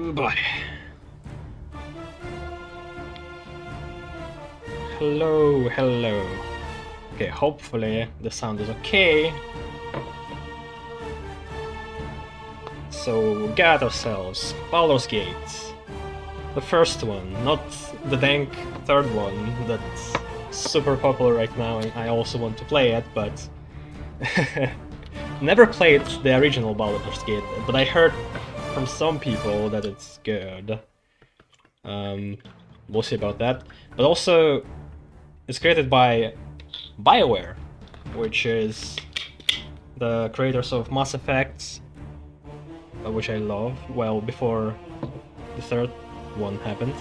Oh boy. Hello, hello. Okay, hopefully the sound is okay. So we got ourselves Baldur's Gate. The first one, not the dank third one that's super popular right now and I also want to play it, but never played the original Baldur's Gate, but I heard from some people that it's good. We'll see about that. But also, it's created by BioWare, which is the creators of Mass Effect, which I love, well, before the third one happened,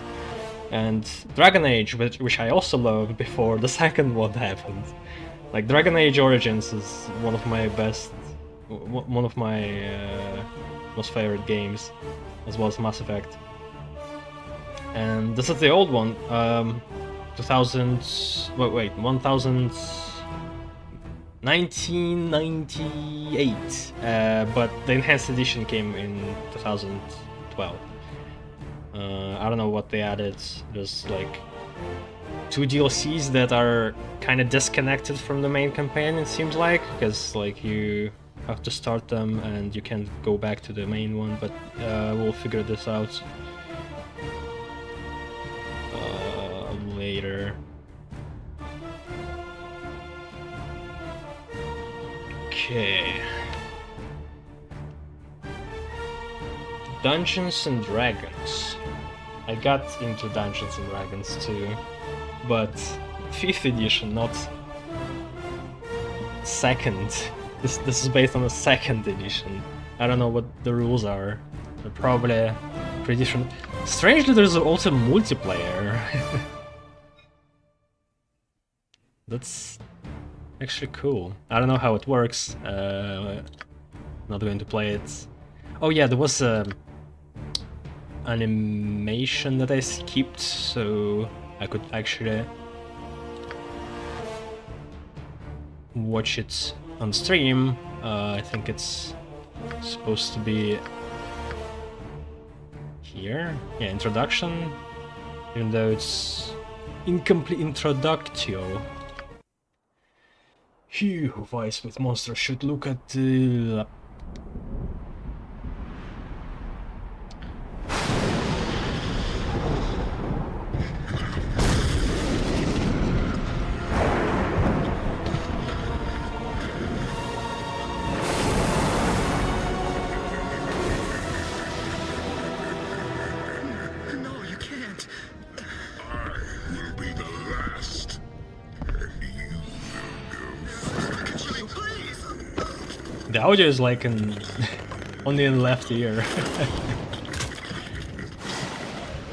and Dragon Age, which I also loved before the second one happened. Like, Dragon Age Origins is one of my most favorite games, as well as Mass Effect. And this is the old one, 1998, but the enhanced edition came in 2012. I don't know what they added. There's like 2 DLCs that are kind of disconnected from the main campaign, it seems like, because like you have to start them and you can't go back to the main one, but we'll figure this out later. Okay. Dungeons and Dragons. I got into Dungeons and Dragons too, but 5th edition, not 2nd. This is based on the 2nd edition. I don't know what the rules are. They're probably pretty different. Strangely, there's also multiplayer. That's actually cool. I don't know how it works. Not going to play it. Oh yeah, there was a animation that I skipped, so I could actually watch it on stream. I think it's supposed to be here. Yeah, introduction, even though it's incomplete introductio. He who fights with monsters should look at the... The audio is like only in the left ear.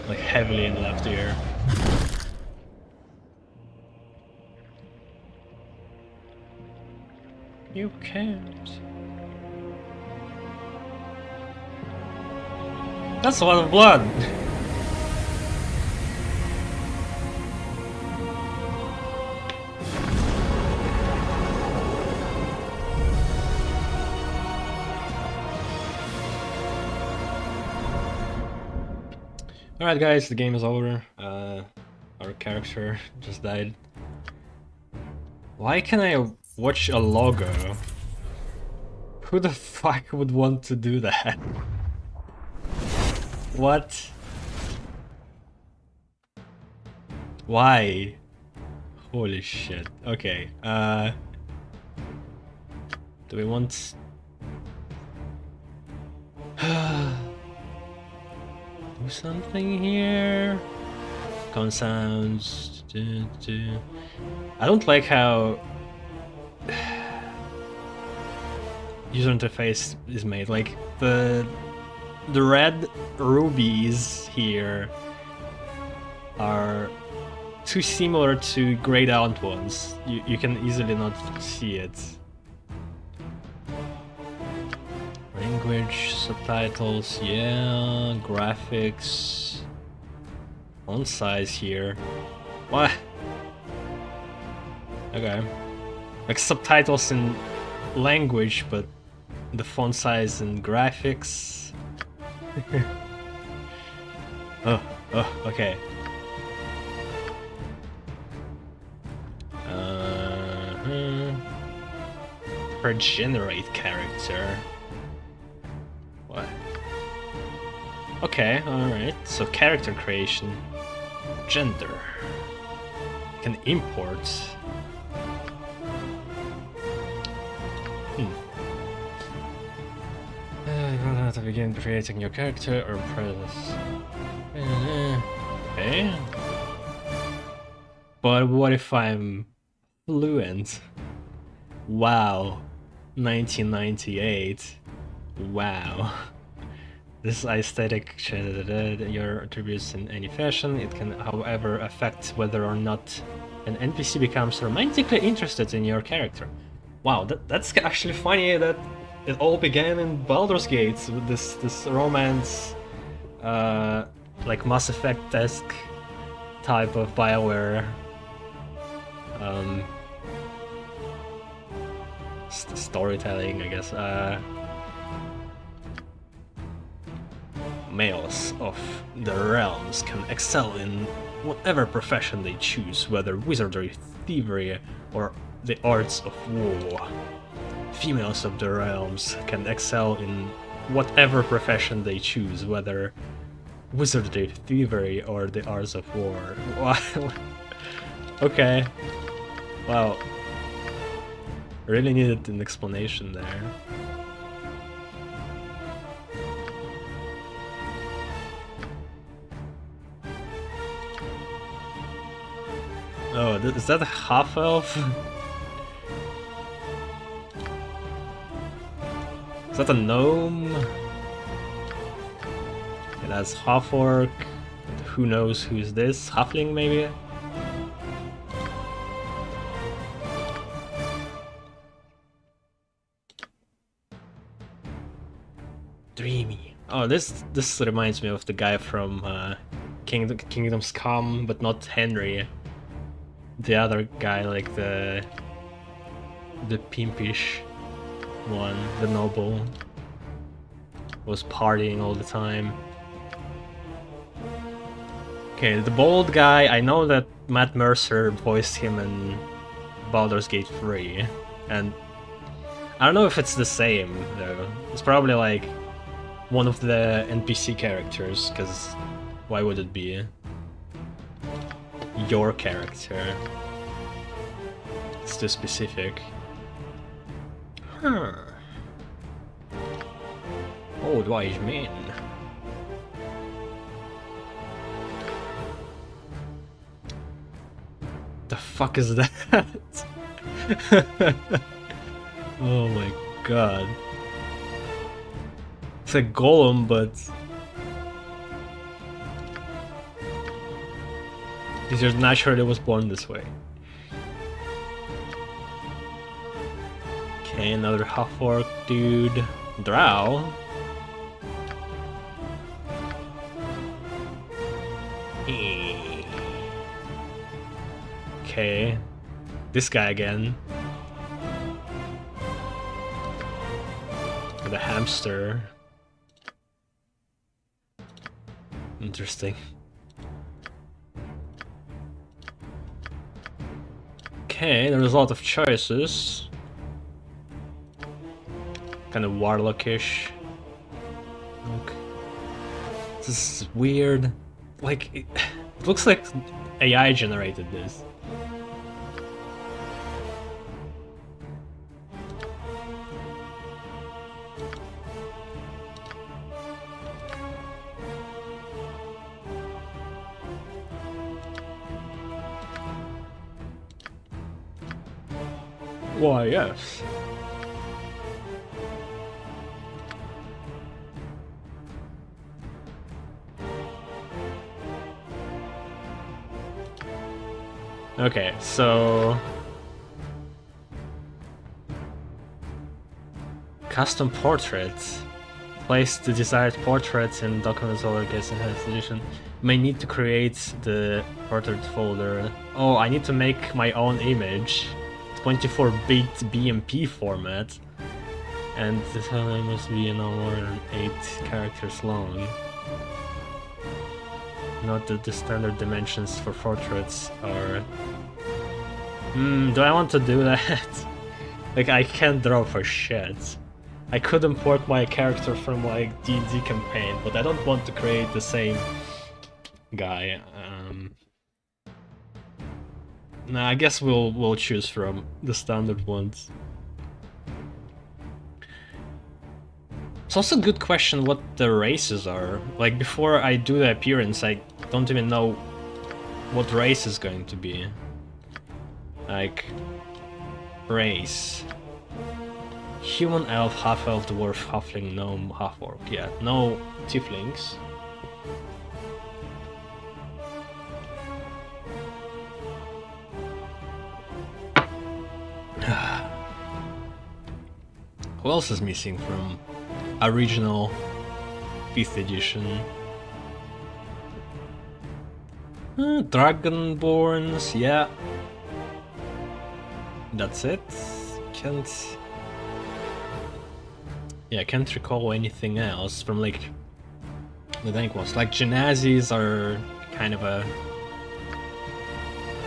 Like heavily in the left ear. You can't. That's a lot of blood. Alright guys, the game is over. Our character just died. Why can I watch a logo? Who the fuck would want to do that? What? Why? Holy shit. Okay, do we want... do something here? Con sounds... I don't like how... user interface is made. Like, the red rubies here are too similar to grayed out ones. You can easily not see it. Language, subtitles, yeah, graphics, font size here. What? Okay. Like subtitles in language, but the font size and graphics. Oh, okay. Regenerate character. What? Okay, alright. So character creation. Gender. You can import. To begin creating your character or press. Okay. But what if I'm fluent? Wow. 1998. Wow. This aesthetic your attributes in any fashion. It can, however, affect whether or not an NPC becomes romantically interested in your character. Wow, that's actually funny that it all began in Baldur's Gate with this romance, like Mass Effect-esque type of BioWare. Storytelling, I guess. Males of the realms can excel in whatever profession they choose, whether wizardry, thievery, or the arts of war. Females of the realms can excel in whatever profession they choose, whether wizardry, thievery, or the arts of war. Okay. Wow. Really needed an explanation there. Oh, is that a half-elf? Is that a gnome? It has half-orc. Who knows who's this? Halfling, maybe? Dreamy. Oh, this reminds me of the guy from Kingdom's Come, but not Henry. The other guy, like the pimpish one, the noble, was partying all the time. Okay, the bald guy, I know that Matt Mercer voiced him in Baldur's Gate 3, and I don't know if it's the same, though. It's probably like one of the NPC characters, because why would it be your character? It's too specific. Huh. Old wise men. The fuck is that? Oh my god. It's a golem, but he just naturally was born this way. Okay, another half-orc dude. Drow. Okay. This guy again. With a hamster. Interesting. Okay, there's a lot of choices. Kind of warlockish. Look. This is weird. Like, it looks like AI generated this. Why, yes. Okay, so custom portraits. Place the desired portraits in documents or guest enhanced edition. May need to create the portrait folder. Oh, I need to make my own image. 24-bit BMP format. And the timeline must be no more than 8 characters long. not that the standard dimensions for portraits are... do I want to do that? Like, I can't draw for shit. I could import my character from, like, D&D campaign, but I don't want to create the same guy. Nah, I guess we'll choose from the standard ones. It's also a good question what the races are. Like, before I do the appearance, I don't even know what race is going to be. Like, race. Human, elf, half-elf, dwarf, halfling, gnome, half-orc. Yeah, no tieflings. Who else is missing from original 5th edition? Dragonborns, yeah. That's it. Can't... Yeah, I can't recall anything else from, like, the Dank ones. Like, Genazis are kind of a...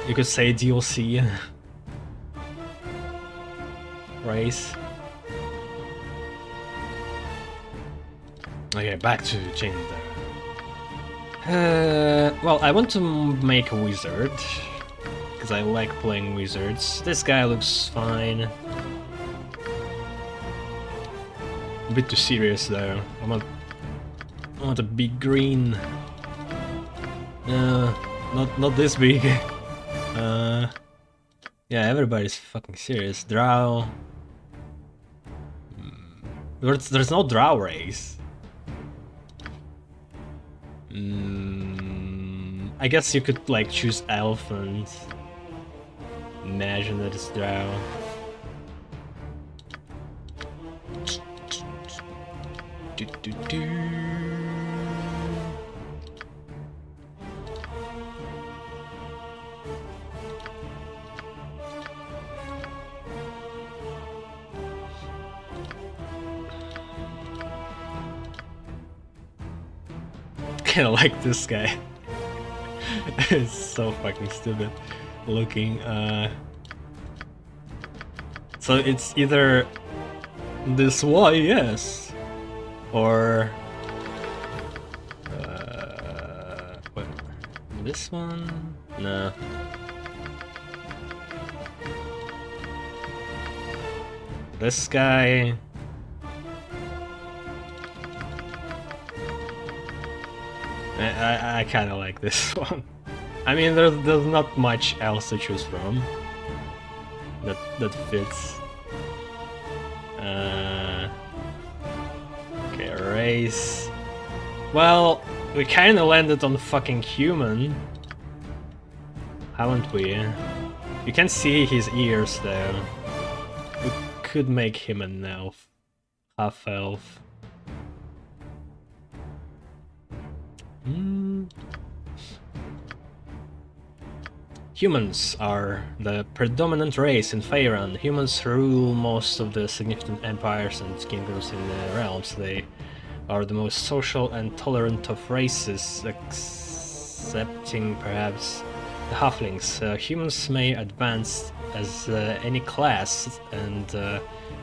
you could say DLC race. Okay, back to gender. Well, I want to make a wizard, because I like playing wizards. This guy looks fine. A bit too serious though. I want a big green. Not this big. Yeah, everybody's fucking serious. Drow. There's no drow race. I guess you could like choose elf and imagine that it's drow. Kinda like this guy. It's so fucking stupid looking. So it's either this yes, or what? This one? No. This guy. I kind of like this one. I mean, there's not much else to choose from that fits. Okay, race. Well, we kind of landed on fucking human, haven't we? You can see his ears though. We could make him an elf, half elf. Humans are the predominant race in Faerun. Humans rule most of the significant empires and kingdoms in the realms. They are the most social and tolerant of races, excepting perhaps the halflings. Humans may advance as any class and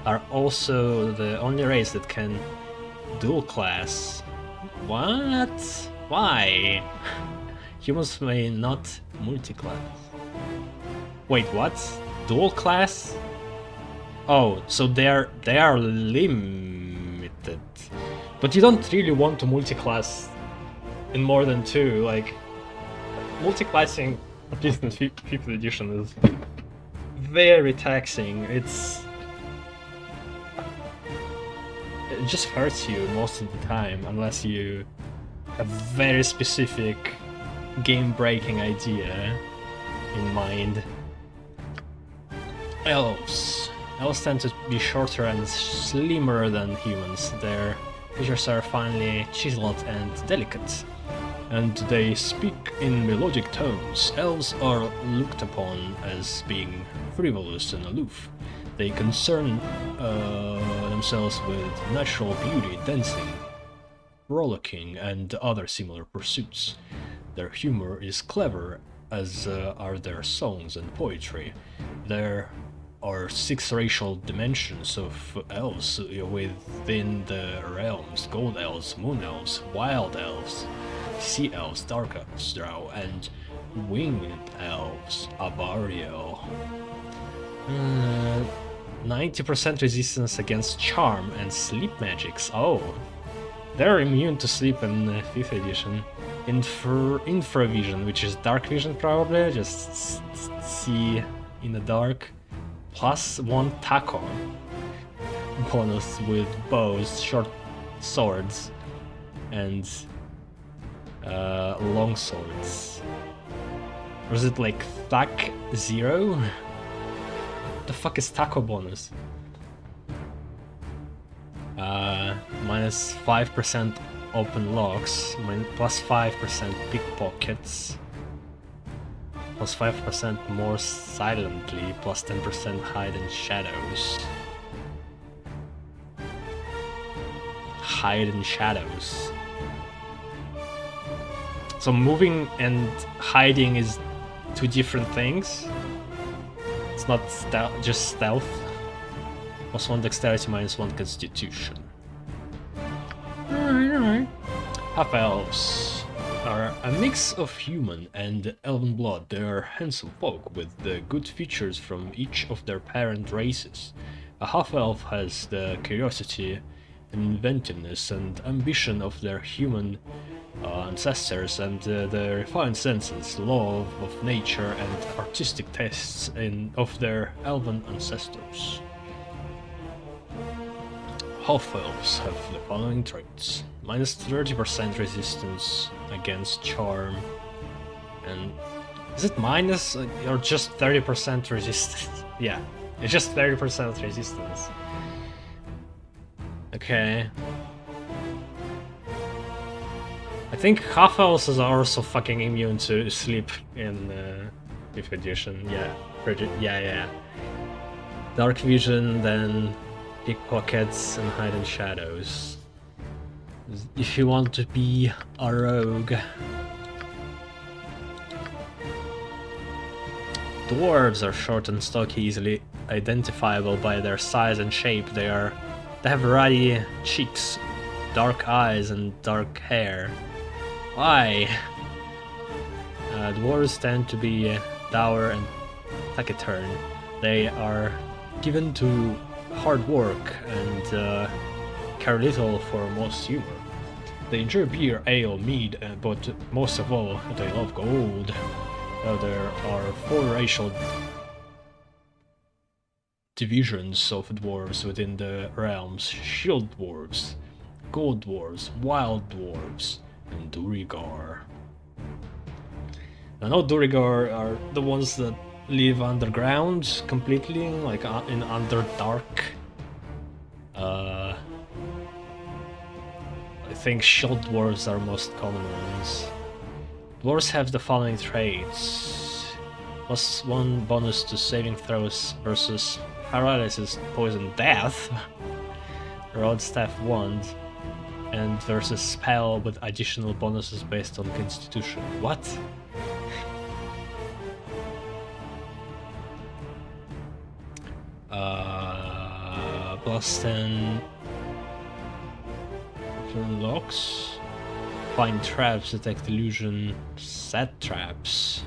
are also the only race that can dual class. What? Why? Humans may not multi-class. Wait, what? Dual class? Oh, so they are limited. But you don't really want to multi-class in more than 2. Like, multi-classing, at least in 5th edition, is very taxing. It just hurts you most of the time, unless you have very specific game-breaking idea in mind. Elves. Elves tend to be shorter and slimmer than humans. Their features are finely chiseled and delicate, and they speak in melodic tones. Elves are looked upon as being frivolous and aloof. They concern themselves with natural beauty, dancing, rollicking, and other similar pursuits. Their humor is clever, as are their songs and poetry. There are 6 racial dimensions of elves within the realms: Gold Elves, Moon Elves, Wild Elves, Sea Elves, Dark Elves, Drow, and Winged Elves, Abariel. 90% resistance against Charm and Sleep magics. Oh, they're immune to sleep in 5th edition. Infravision, which is dark vision probably, just see in the dark. +1 taco bonus with bows, short swords, and long swords. Or is it like TAC 0? What the fuck is taco bonus? Minus 5% open locks, plus 5% pickpockets, plus 5% more silently, plus 10% hide in shadows. Hide in shadows. So moving and hiding is 2 different things. It's not just stealth. +1 dexterity, -1 constitution. Alright. Half-elves are a mix of human and elven blood. They are handsome folk with the good features from each of their parent races. A half-elf has the curiosity, inventiveness, and ambition of their human ancestors, and the refined senses, love of nature, and artistic tastes of their elven ancestors. Half-elves have the following traits: -30% resistance against charm, and is it minus or just 30% resistance? Yeah, it's just 30% resistance. Okay. I think half-elves are also fucking immune to sleep in 5th edition. Yeah, yeah. Dark vision, then pickpockets and hide in shadows. If you want to be a rogue. Dwarves are short and stocky, easily identifiable by their size and shape. They have ruddy cheeks, dark eyes, and dark hair. Why? Dwarves tend to be dour and taciturn. They are given to hard work and care little for most humor. They enjoy beer, ale, mead, but most of all, they love gold. There are 4 racial divisions of dwarves within the realms: shield dwarves, gold dwarves, wild dwarves, and Durigar. I know Durigar are the ones that live underground completely, like in Underdark. I think shield dwarves are most common ones. Dwarves have the following traits: +1 bonus to saving throws versus paralysis, poison, death, rod, staff, wand, and versus spell with additional bonuses based on constitution. What? +10 locks, find traps, detect illusion, set traps.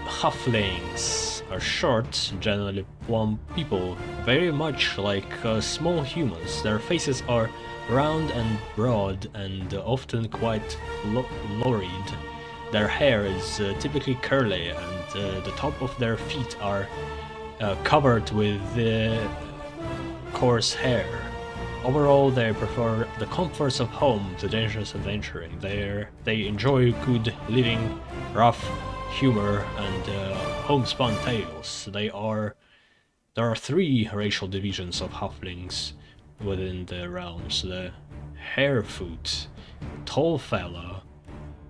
Halflings are short, generally plump people, very much like small humans. Their faces are round and broad and often quite florid. Their hair is typically curly, and the top of their feet are covered with coarse hair. Overall, they prefer the comforts of home to dangerous adventuring. They enjoy good living, rough humor, and homespun tales. There are 3 racial divisions of halflings within the realms: the harefoot, tall fellow,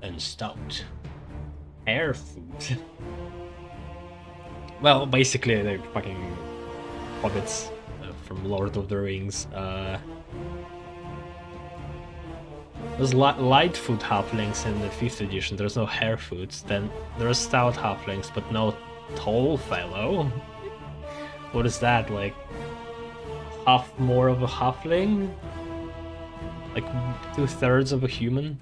and stout. Harefoot. Well, basically they're fucking hobbits from Lord of the Rings. There's Lightfoot halflings in the 5th edition, there's no Harefoot. Then there's Stout halflings, but no Tall Fellow. What is that, like half more of a halfling? Like 2/3 of a human?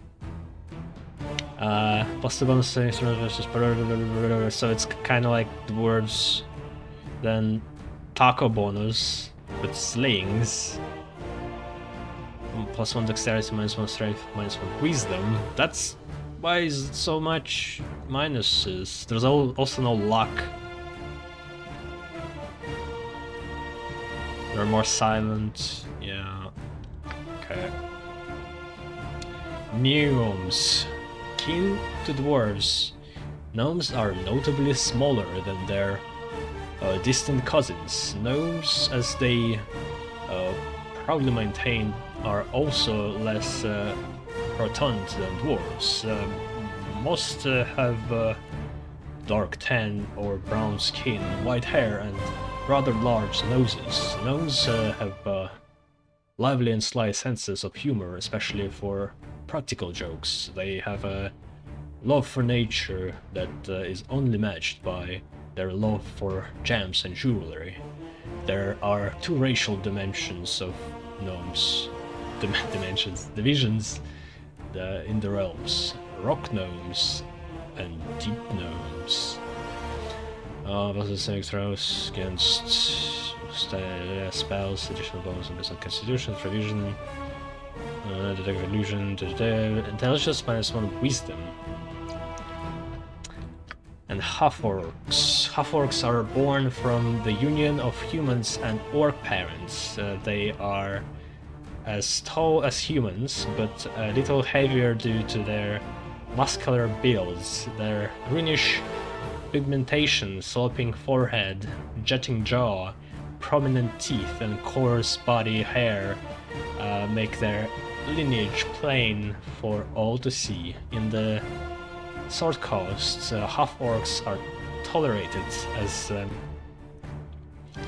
Plus the bonus versus so it's kind of like dwarves, then taco bonus with slings. +1 dexterity, -1 strength, -1 wisdom. That's why is it so much minuses. There's also no luck. They're more silent. Yeah. Okay. Gnomes. Kin to dwarves. Gnomes are notably smaller than their distant cousins. Gnomes, as they proudly maintain, are also less rotund than dwarves. Most have dark tan or brown skin, white hair, and rather large noses. Gnomes have lively and sly senses of humor, especially for practical jokes. They have a love for nature that is only matched by their love for gems and jewelry. There are two racial dimensions of gnomes. Divisions in the realms: rock gnomes and deep gnomes. Versus saving throws against spells, additional bonus and based on constitution, provision, detect illusion, intelligence -1 wisdom. And half-orcs. Half-orcs are born from the union of humans and orc parents. They are as tall as humans, but a little heavier due to their muscular builds. Their greenish pigmentation, sloping forehead, jutting jaw, prominent teeth, and coarse body hair make their lineage plain for all to see. In the Sword Coast, half-orcs are tolerated as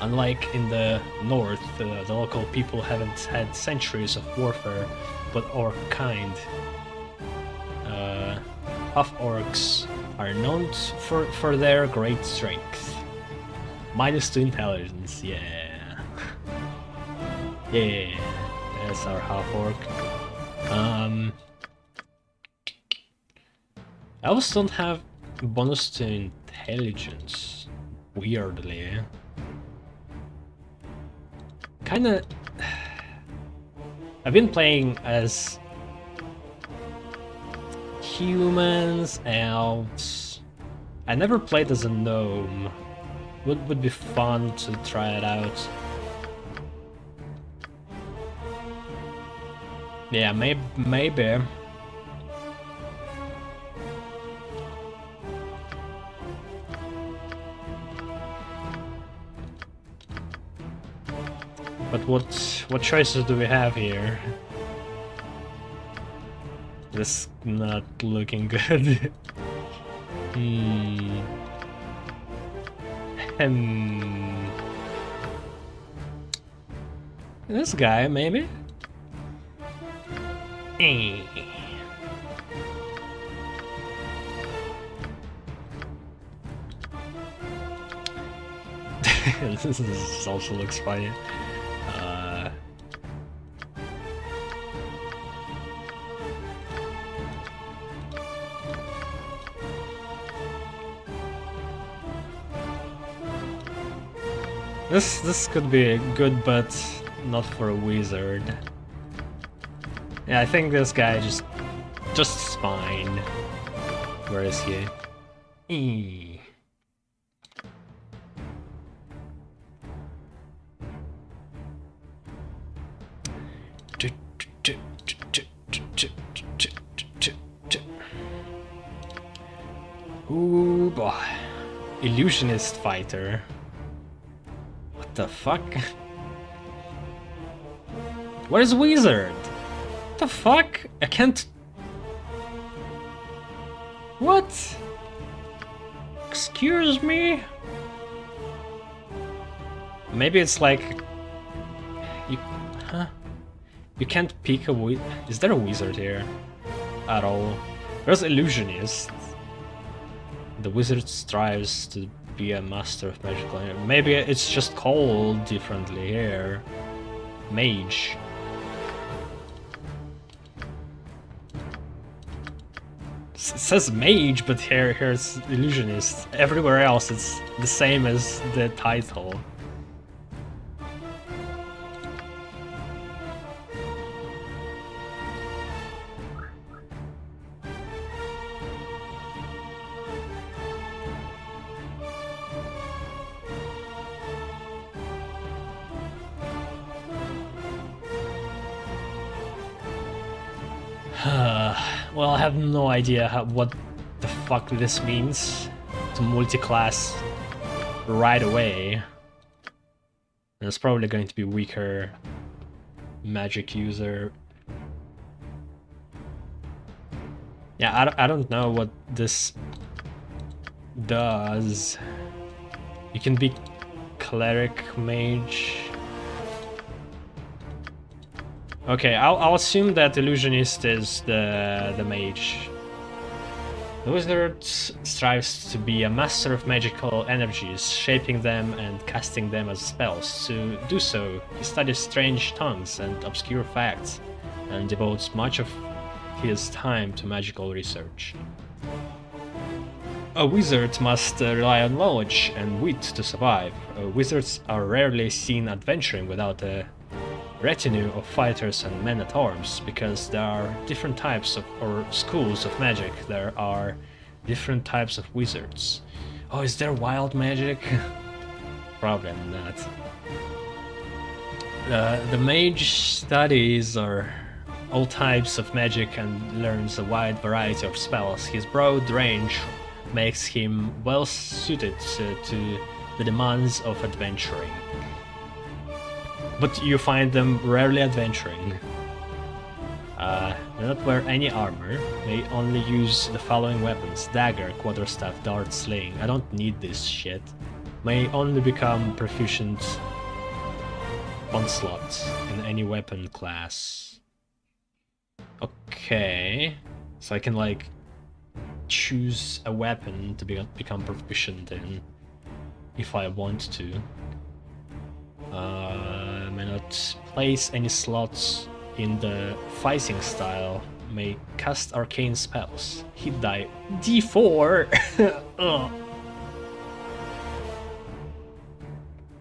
unlike in the north, the local people haven't had centuries of warfare, but orc kind. Half-orcs are known for their great strength. -2 intelligence, yeah. Yeah, that's our half-orc. Elves don't have bonus to intelligence, weirdly. Kinda... I've been playing as humans, elves. I never played as a gnome. Would be fun to try it out. Yeah, maybe. But what choices do we have here? This not looking good. This guy, maybe? This also looks funny. This could be good, but not for a wizard. Yeah, I think this guy just fine. Where is he? Ooh boy. Illusionist fighter. What the fuck? What is wizard? What the fuck? I can't... What? Excuse me? Maybe it's like... You... Huh? You can't pick a Is there a wizard here? At all? There's illusionist. The wizard strives to be a master of magical energy. Maybe it's just called differently here. Mage. It says mage, but here's illusionist. Everywhere else it's the same as the title. Well, I have no idea what the fuck this means to multi-class right away. And it's probably going to be weaker magic user. Yeah, I don't know what this does. You can be cleric, mage. Okay, I'll assume that illusionist is the mage. The wizard strives to be a master of magical energies, shaping them and casting them as spells. To do so, he studies strange tongues and obscure facts, and devotes much of his time to magical research. A wizard must rely on knowledge and wit to survive. Wizards are rarely seen adventuring without a retinue of fighters and men-at-arms, because there are different types of or schools of magic. There are different types of wizards. Oh, is there wild magic? Probably not. The mage studies all types of magic and learns a wide variety of spells. His broad range makes him well suited to the demands of adventuring. But you find them rarely adventuring. They not wear any armor. They only use the following weapons: dagger, quarterstaff, dart, sling. I don't need this shit. May only become proficient onslaught in any weapon class. Okay, so I can like choose a weapon to become proficient in if I want to. May not place any slots in the fighting style. May cast arcane spells. Hit die D4.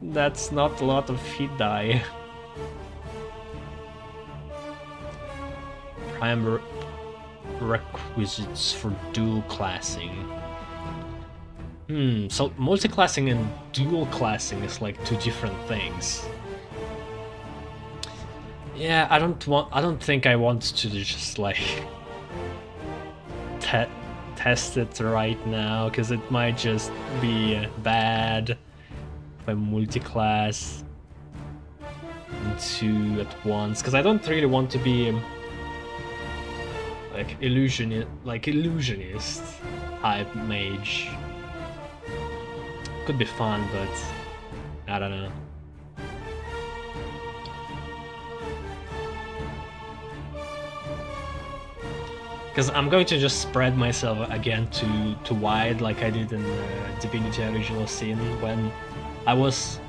That's not a lot of hit die. Prime requisites for dual classing. So multi-classing and dual classing is like two different things. Yeah, I don't think I want to just like test it right now, because it might just be bad if I multi-class two at once, because I don't really want to be like illusionist type mage. Could be fun, but I don't know. Because I'm going to just spread myself again too wide, like I did in the Divinity Original Sin when I was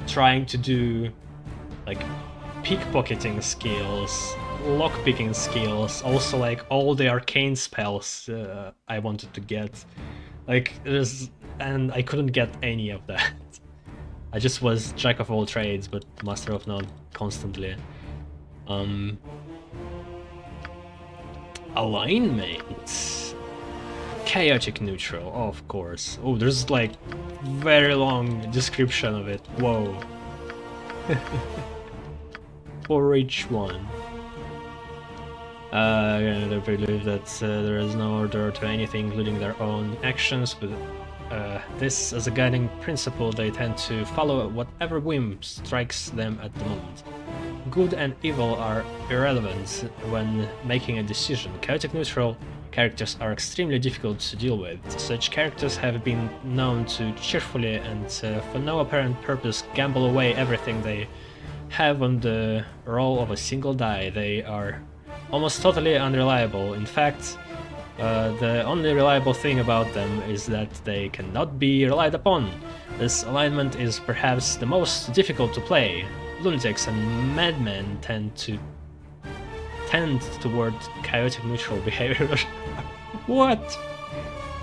trying to do like pickpocketing skills, lockpicking skills, also like all the arcane spells I wanted to get. Like and I couldn't get any of that. I just was jack of all trades, but master of none constantly. Alignment. Chaotic neutral, of course. Oh, there's like very long description of it. Whoa. For each one. They believe that there is no order to anything, including their own actions. With this as a guiding principle, they tend to follow whatever whim strikes them at the moment. Good and evil are irrelevant when making a decision. Chaotic neutral characters are extremely difficult to deal with. Such characters have been known to cheerfully and for no apparent purpose gamble away everything they have on the roll of a single die. They are almost totally unreliable. In fact, the only reliable thing about them is that they cannot be relied upon. This alignment is perhaps the most difficult to play. Lunatics and madmen tend toward chaotic neutral behavior. What?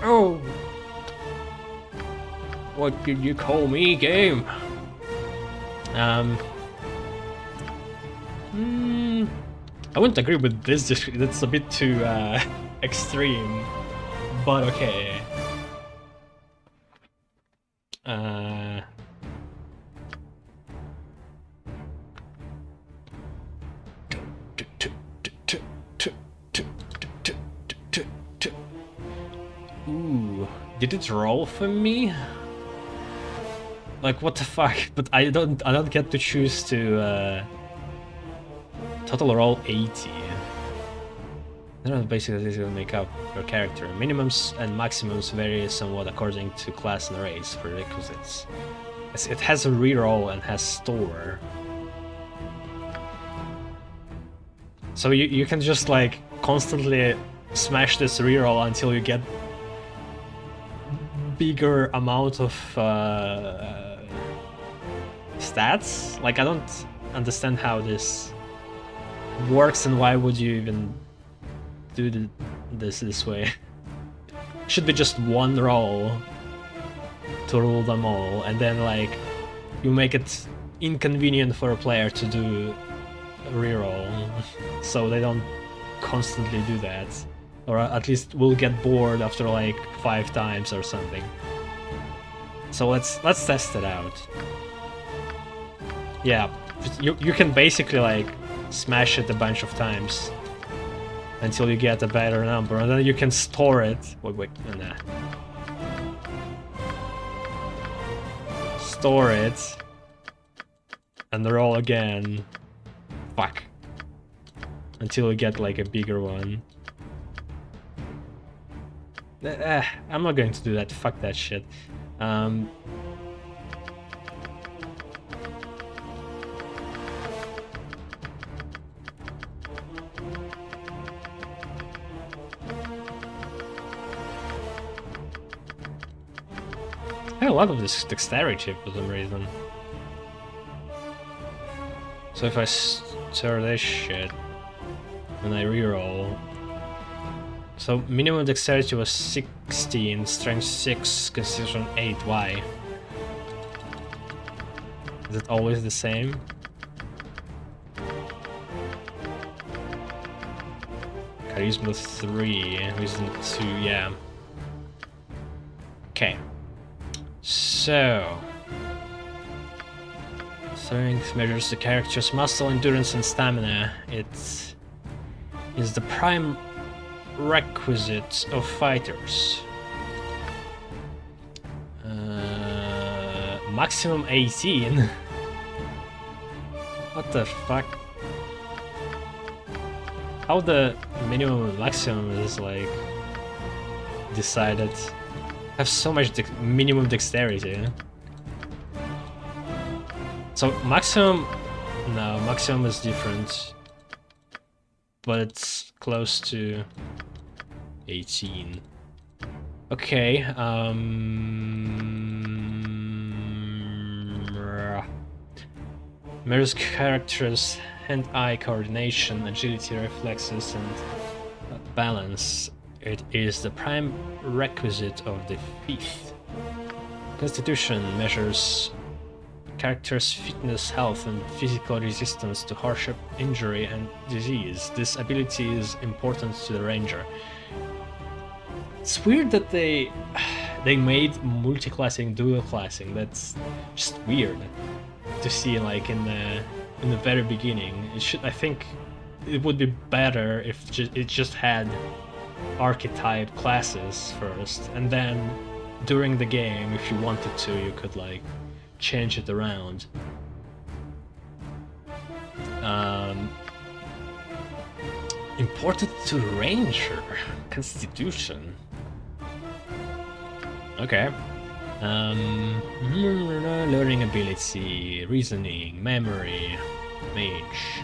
Oh! What did you call me, game? I wouldn't agree with this. That's a bit too extreme, but okay. Ooh, did it roll for me? Like, what the fuck? But I don't get to choose to total roll 80. That basically is gonna make up your character. Minimums and maximums vary somewhat according to class and race prerequisites. It has a reroll and has store. So you can just like constantly smash this reroll until you get bigger amount of stats. Like, I don't understand how this works and why would you even do this way. Should be just one roll to rule them all, and then like you make it inconvenient for a player to do a reroll so they don't constantly do that, or at least will get bored after like 5 times or something. So let's test it out. Yeah, you can basically like smash it a bunch of times until you get a better number, and then you can store it. Wait, nah. Store it and roll again. Fuck. Until you get like a bigger one. I'm not going to do that. Fuck that shit. I have a lot of this dexterity for some reason. So if I stir this shit and I reroll. So minimum dexterity was 16, strength 6, constitution 8. Why? Is it always the same? Charisma 3, wisdom 2, yeah. Okay. So, strength measures the character's muscle, endurance, and stamina. It is the prime requisite of fighters. Maximum 18. What the fuck? How the minimum and maximum is like decided? I have so much minimum dexterity. So maximum, no, maximum is different, but it's close to 18. Okay, measures characters' hand-eye coordination, agility, reflexes, and balance. It is the prime requisite of the feat. Constitution measures character's fitness, health, and physical resistance to hardship, injury, and disease. This ability is important to the ranger. It's weird that they made multi-classing dual-classing. That's just weird to see, like in the very beginning. I think it would be better if it just had archetype classes first, and then during the game, if you wanted to, you could like change it around. Important to ranger. Constitution. Okay. Learning ability, reasoning, memory. Mage.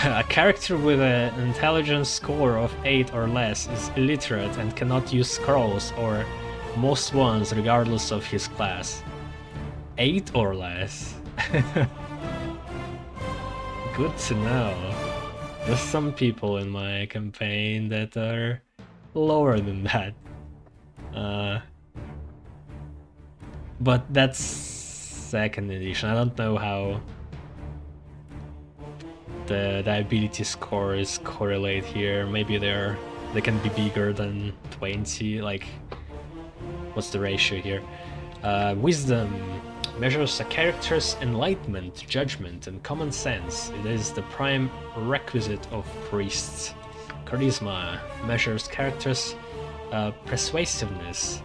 A character with an intelligence score of 8 or less is illiterate and cannot use scrolls or most ones regardless of his class. 8 or less? Good to know. There's some people in my campaign that are lower than that. But that's second edition. I don't know how the ability scores correlate here. Maybe they can be bigger than 20. Like, what's the ratio here? Wisdom measures a character's enlightenment, judgment, and common sense. It is the prime requisite of priests. Charisma measures characters' persuasiveness,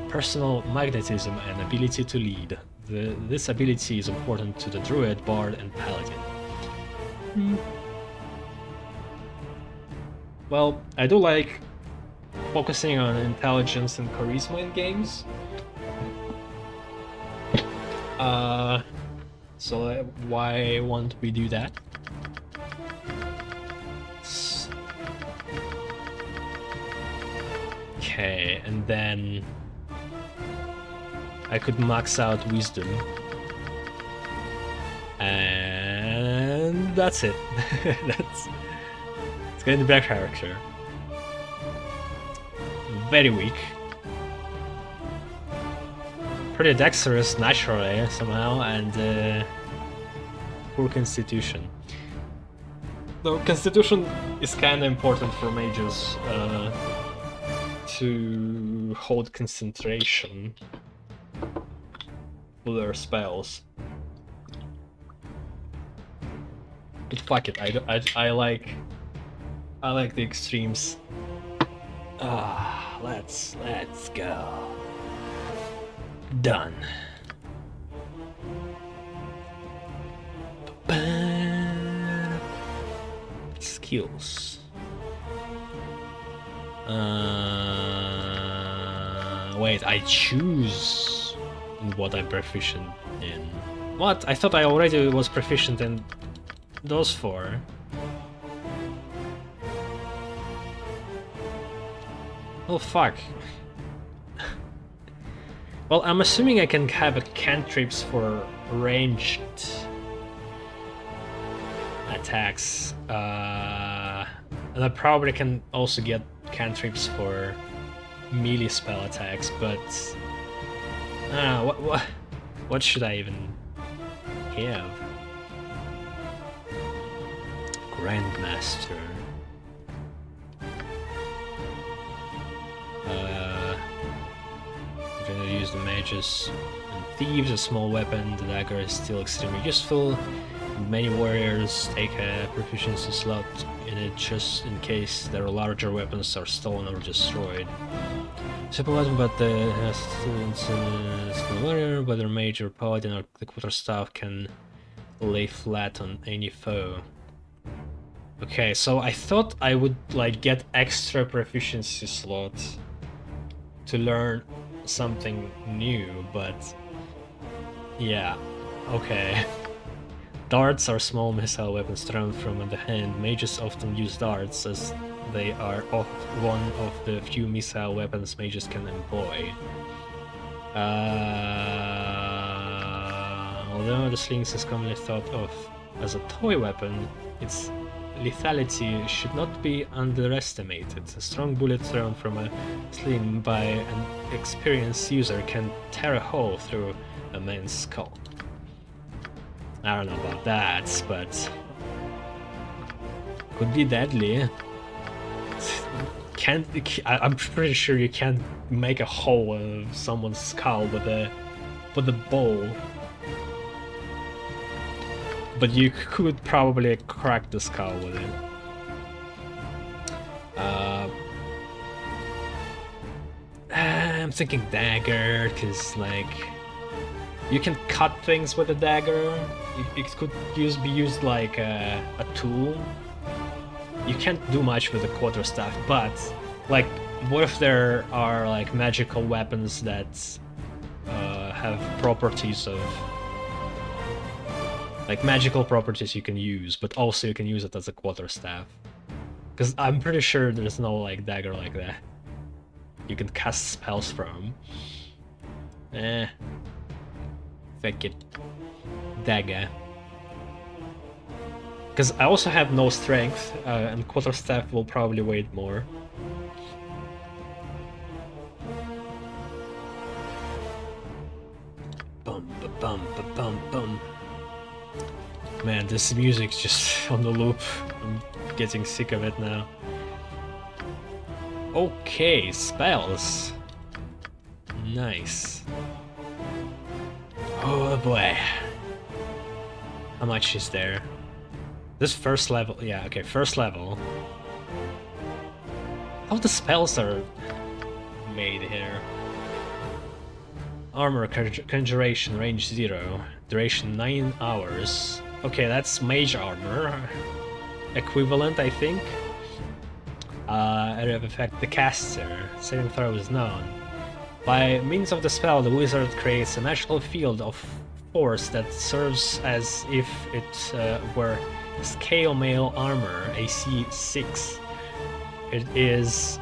personal magnetism, and ability to lead. This ability is important to the druid, bard, and paladin. Well, I do like focusing on intelligence and charisma in games. So why won't we do that? Okay, and then I could max out wisdom. And that's it. It's going to be a character. Very weak. Pretty dexterous naturally somehow, and poor constitution. Though constitution is kinda important for mages to hold concentration for their spells. But fuck it, I like the extremes. Let's go. Done. Skills. Wait, I choose what I'm proficient in. What? I thought I already was proficient in those 4. Oh fuck. Well, I'm assuming I can have cantrips for ranged attacks, and I probably can also get cantrips for melee spell attacks, but what should I even have? Grandmaster. I'm gonna use the mages and thieves, a small weapon. The dagger is still extremely useful. Many warriors take a proficiency slot in it just in case their larger weapons are stolen or destroyed. Simple weapon, but the warrior, whether mage or paladin or the quarterstaff, can lay flat on any foe. Okay, so I thought I would like get extra proficiency slots to learn something new, but yeah, okay. Darts are small missile weapons thrown from the hand. Mages often use darts as they are one of the few missile weapons mages can employ. Although the slings is commonly thought of as a toy weapon, its lethality should not be underestimated. A strong bullet thrown from a sling by an experienced user can tear a hole through a man's skull. I don't know about that, but could be deadly. I'm pretty sure you can't make a hole in someone's skull with a bowl. But you could probably crack the skull with it. I'm thinking dagger, because like you can cut things with a dagger. It could be used like a tool. You can't do much with a quarterstaff, but like, what if there are like magical weapons that have properties of Like magical properties you can use, but also you can use it as a quarterstaff. Because I'm pretty sure there's no like dagger like that you can cast spells from. Fuck it. Dagger. Because I also have no strength, and quarterstaff will probably weigh more. Bum ba bum ba bum bum. Man, this music's just on the loop. I'm getting sick of it now. Okay, spells. Nice. Oh boy. How much is there? This first level, yeah, okay, first level. How the spells are made here. Armor conjuration, range 0, duration 9 hours. Okay, that's mage armor. Equivalent, I think. Area of effect, the caster. Saving throw is known. By means of the spell, the wizard creates a magical field of force that serves as if it were scale mail armor, AC 6. It is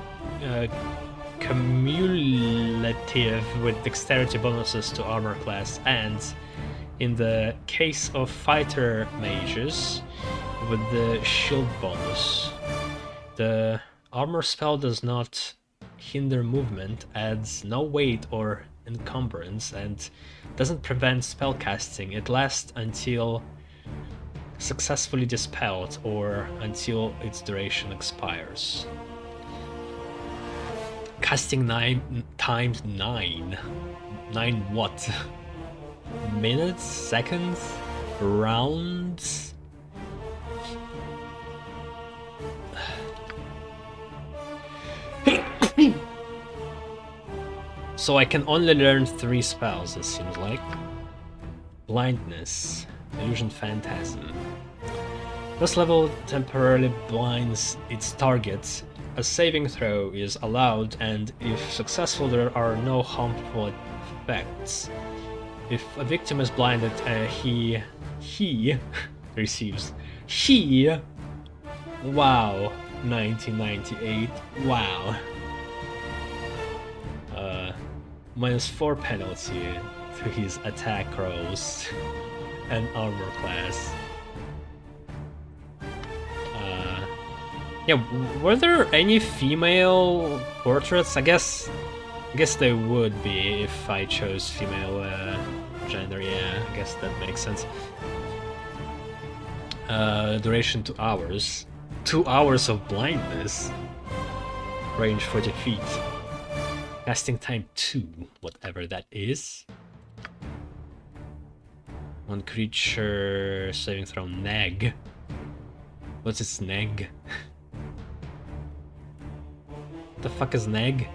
cumulative with dexterity bonuses to armor class, and in the case of fighter mages, with the shield bonus. The armor spell does not hinder movement, adds no weight or encumbrance, and doesn't prevent spellcasting. It lasts until successfully dispelled or until its duration expires. Casting 9 times 9. 9 what? Minutes? Seconds? Rounds? So I can only learn 3 spells, it seems like. Blindness, Illusion Phantasm. This level temporarily blinds its target. A saving throw is allowed, and if successful there are no harmful effects. If a victim is blinded, he receives. Wow. 1998. Wow. -4 penalty to his attack rolls and armor class. Yeah, were there any female portraits? I guess they would be if I chose female gender. Yeah, I guess that makes sense. Duration 2 hours. 2 hours of blindness. Range 40 feet. Casting time 2, whatever that is. One creature saving throw neg. What's its neg? The fuck is neg?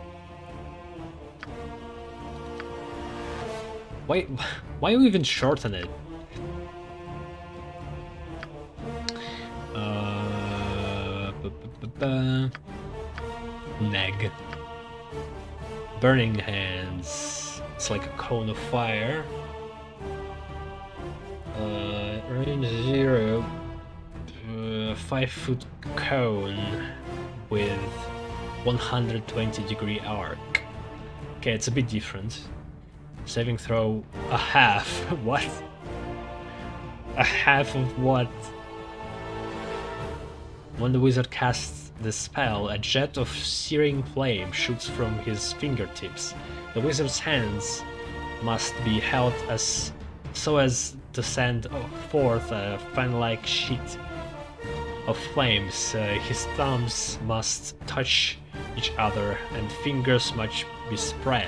Why you even shorten it? Neg. Burning hands. It's like a cone of fire. Range 0. 5-foot cone with 120-degree arc. Okay, it's a bit different. Saving throw a half. What? A half of what? When the wizard casts the spell, a jet of searing flame shoots from his fingertips. The wizard's hands must be held so as to send forth a fan-like sheet of flames. His thumbs must touch each other and fingers must be spread.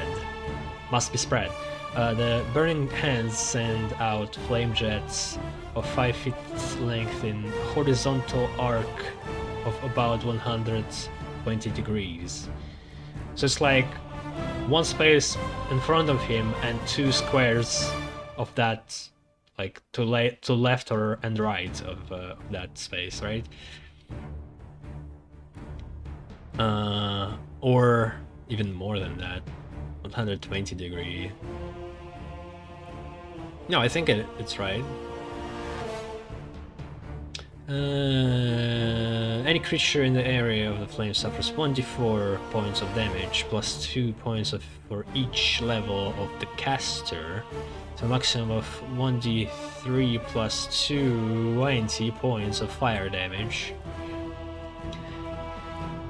The burning hands send out flame jets of 5 feet length in horizontal arc of about 120 degrees. So it's like one space in front of him and 2 squares of that, like to left or and right of that space, right? Or even more than that, 120 degree. No, I think it's right. Any creature in the area of the flame suffers 1d4 points of damage, plus 2 points for each level of the caster, to a maximum of 1d3 plus 20 points of fire damage.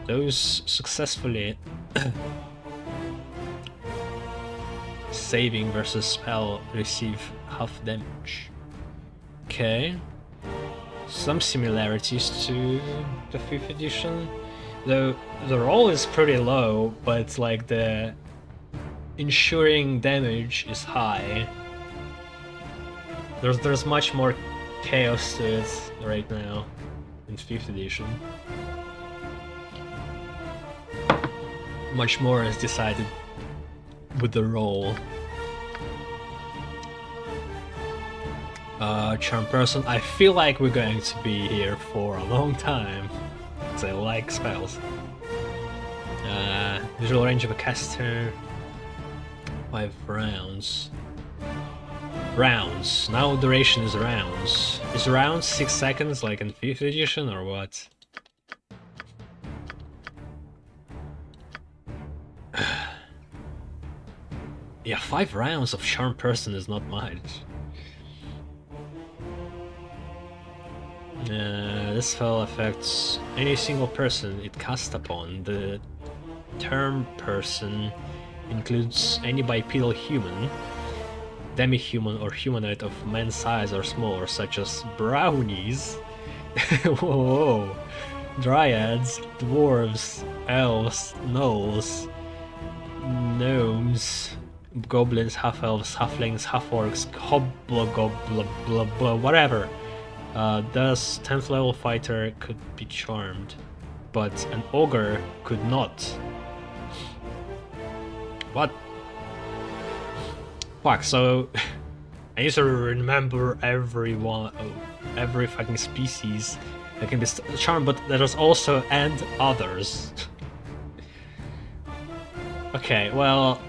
Those successfully saving versus spell receive half damage. Okay. Some similarities to the 5th edition, though the roll is pretty low, but like the ensuring damage is high. There's much more chaos to it right now in 5th edition. Much more is decided with the roll. Charm person, I feel like we're going to be here for a long time, because I like spells. Visual range of a caster, 5 rounds. Rounds, now duration is rounds. Is rounds 6 seconds like in 5th edition or what? Yeah, 5 rounds of charm person is not much. This spell affects any single person it casts upon. The term person includes any bipedal human, demi-human or humanoid of man's size or smaller, such as brownies, whoa, dryads, dwarves, elves, gnolls, gnomes, goblins, half-elves, halflings, half-orcs, hobgoblins, whatever. Thus, 10th level fighter could be charmed, but an ogre could not. What? Fuck, so I need to remember every fucking species that can be charmed, but there's also and others. Okay, well,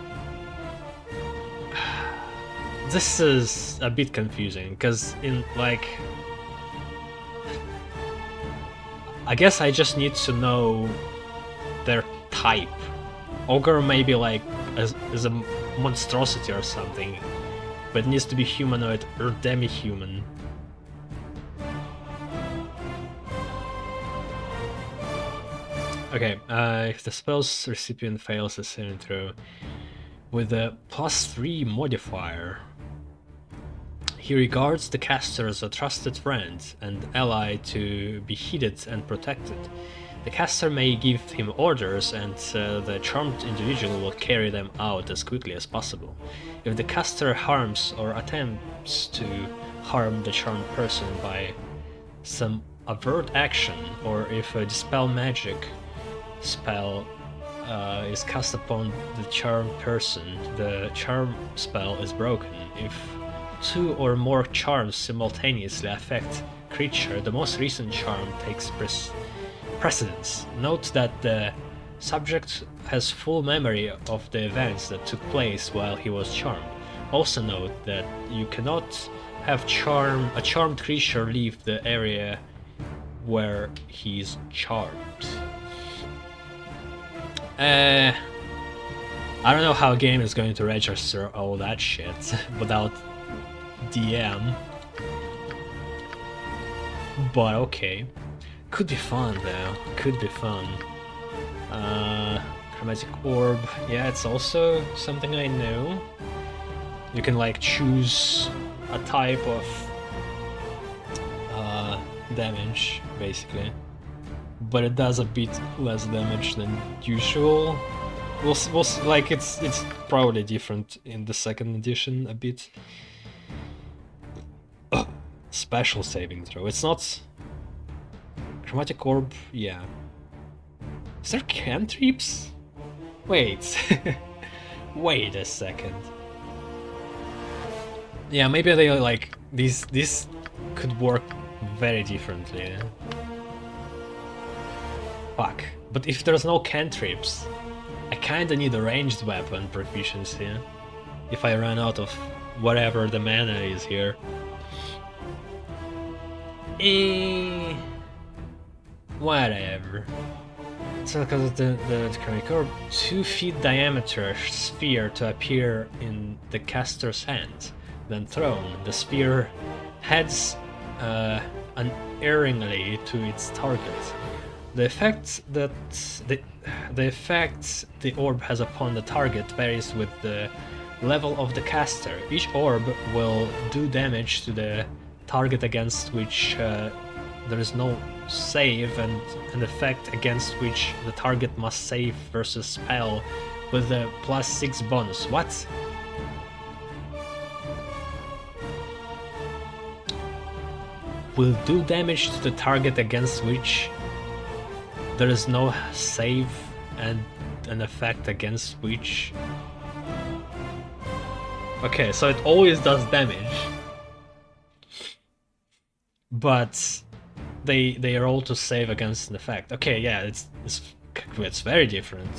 this is a bit confusing, because in like, I guess I just need to know their type. Ogre maybe like is a monstrosity or something, but it needs to be humanoid or demi-human. Okay, if the spell's recipient fails a saving throw with a +3 modifier, he regards the caster as a trusted friend and ally to be heeded and protected. The caster may give him orders, and the charmed individual will carry them out as quickly as possible. If the caster harms or attempts to harm the charmed person by some overt action, or if a dispel magic spell is cast upon the charmed person, the charm spell is broken. If 2 or more charms simultaneously affect creature, the most recent charm takes precedence. Note that the subject has full memory of the events that took place while he was charmed. Also note that you cannot have a charmed creature leave the area where he's charmed. I don't know how a game is going to register all that shit without DM, but okay. Could be fun though, could be fun. Chromatic orb, yeah, it's also something I know. You can like choose a type of damage, basically. But it does a bit less damage than usual. We'll like it's probably different in the 2nd edition a bit. Special saving throw. It's not chromatic orb. Yeah. Is there cantrips? Wait. Wait a second. Yeah, maybe they like these could work very differently. Fuck. But if there's no cantrips, I kinda need a ranged weapon proficiency if I run out of whatever the mana is here. Whatever. So because of the chromatic orb, 2 feet diameter sphere to appear in the caster's hand. Then thrown, the sphere heads unerringly to its target. The effect that the effect the orb has upon the target varies with the level of the caster. Each orb will do damage to the target against which there is no save, and an effect against which the target must save versus spell with a +6 bonus. What? Will do damage to the target against which there is no save, and an effect against which... Okay, so it always does damage. But they roll to save against an effect. Okay, yeah, it's very different.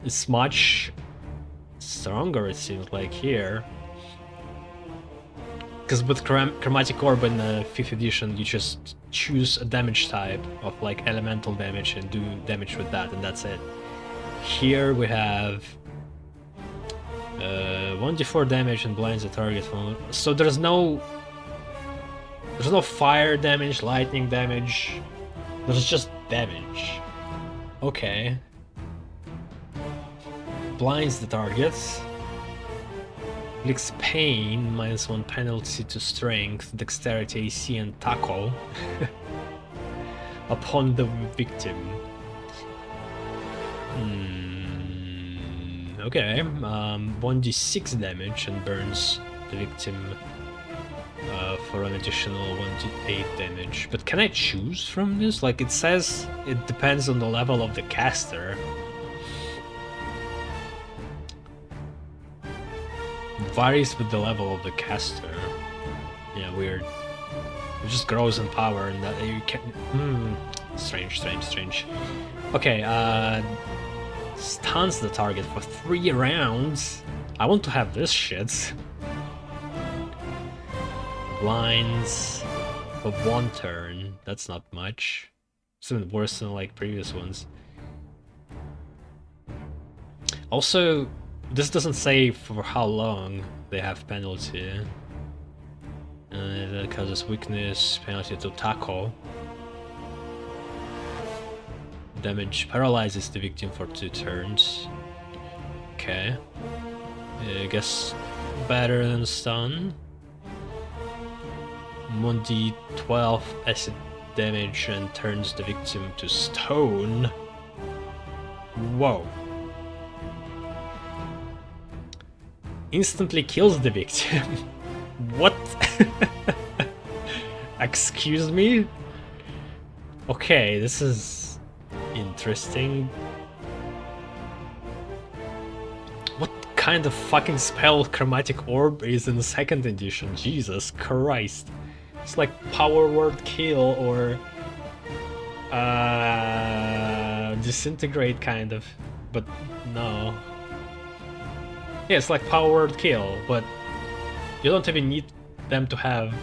It's much stronger, it seems like, here. Because with Chromatic Orb in the 5th edition, you just choose a damage type of like elemental damage and do damage with that, and that's it. Here we have 1d4 damage and blinds the target from... So there's no fire damage, lightning damage. There's just damage. Okay. Blinds the target. Inflicts pain, -1 penalty to strength, dexterity, AC, and tackle upon the victim. Okay. 1d6 damage and burns the victim for an additional 1d8 damage. But can I choose from this? Like, it says it depends on the level of the caster. Varies with the level of the caster. Yeah, weird. It just grows in power, and that you can... Strange. Okay, stuns the target for 3 rounds. I want to have this shit. Blinds for 1 turn. That's not much. It's even worse than like previous ones. Also, this doesn't say for how long they have penalty. That causes weakness, penalty to tackle. Damage paralyzes the victim for 2 turns. Okay. I guess better than stun. 1d12 acid damage and turns the victim to stone. Whoa. Instantly kills the victim. What? Excuse me? Okay, this is interesting. What kind of fucking spell Chromatic Orb is in the 2nd edition? Jesus Christ. It's like Power Word Kill or Disintegrate kind of, but no. Yeah, it's like Power Word Kill, but you don't even need them to have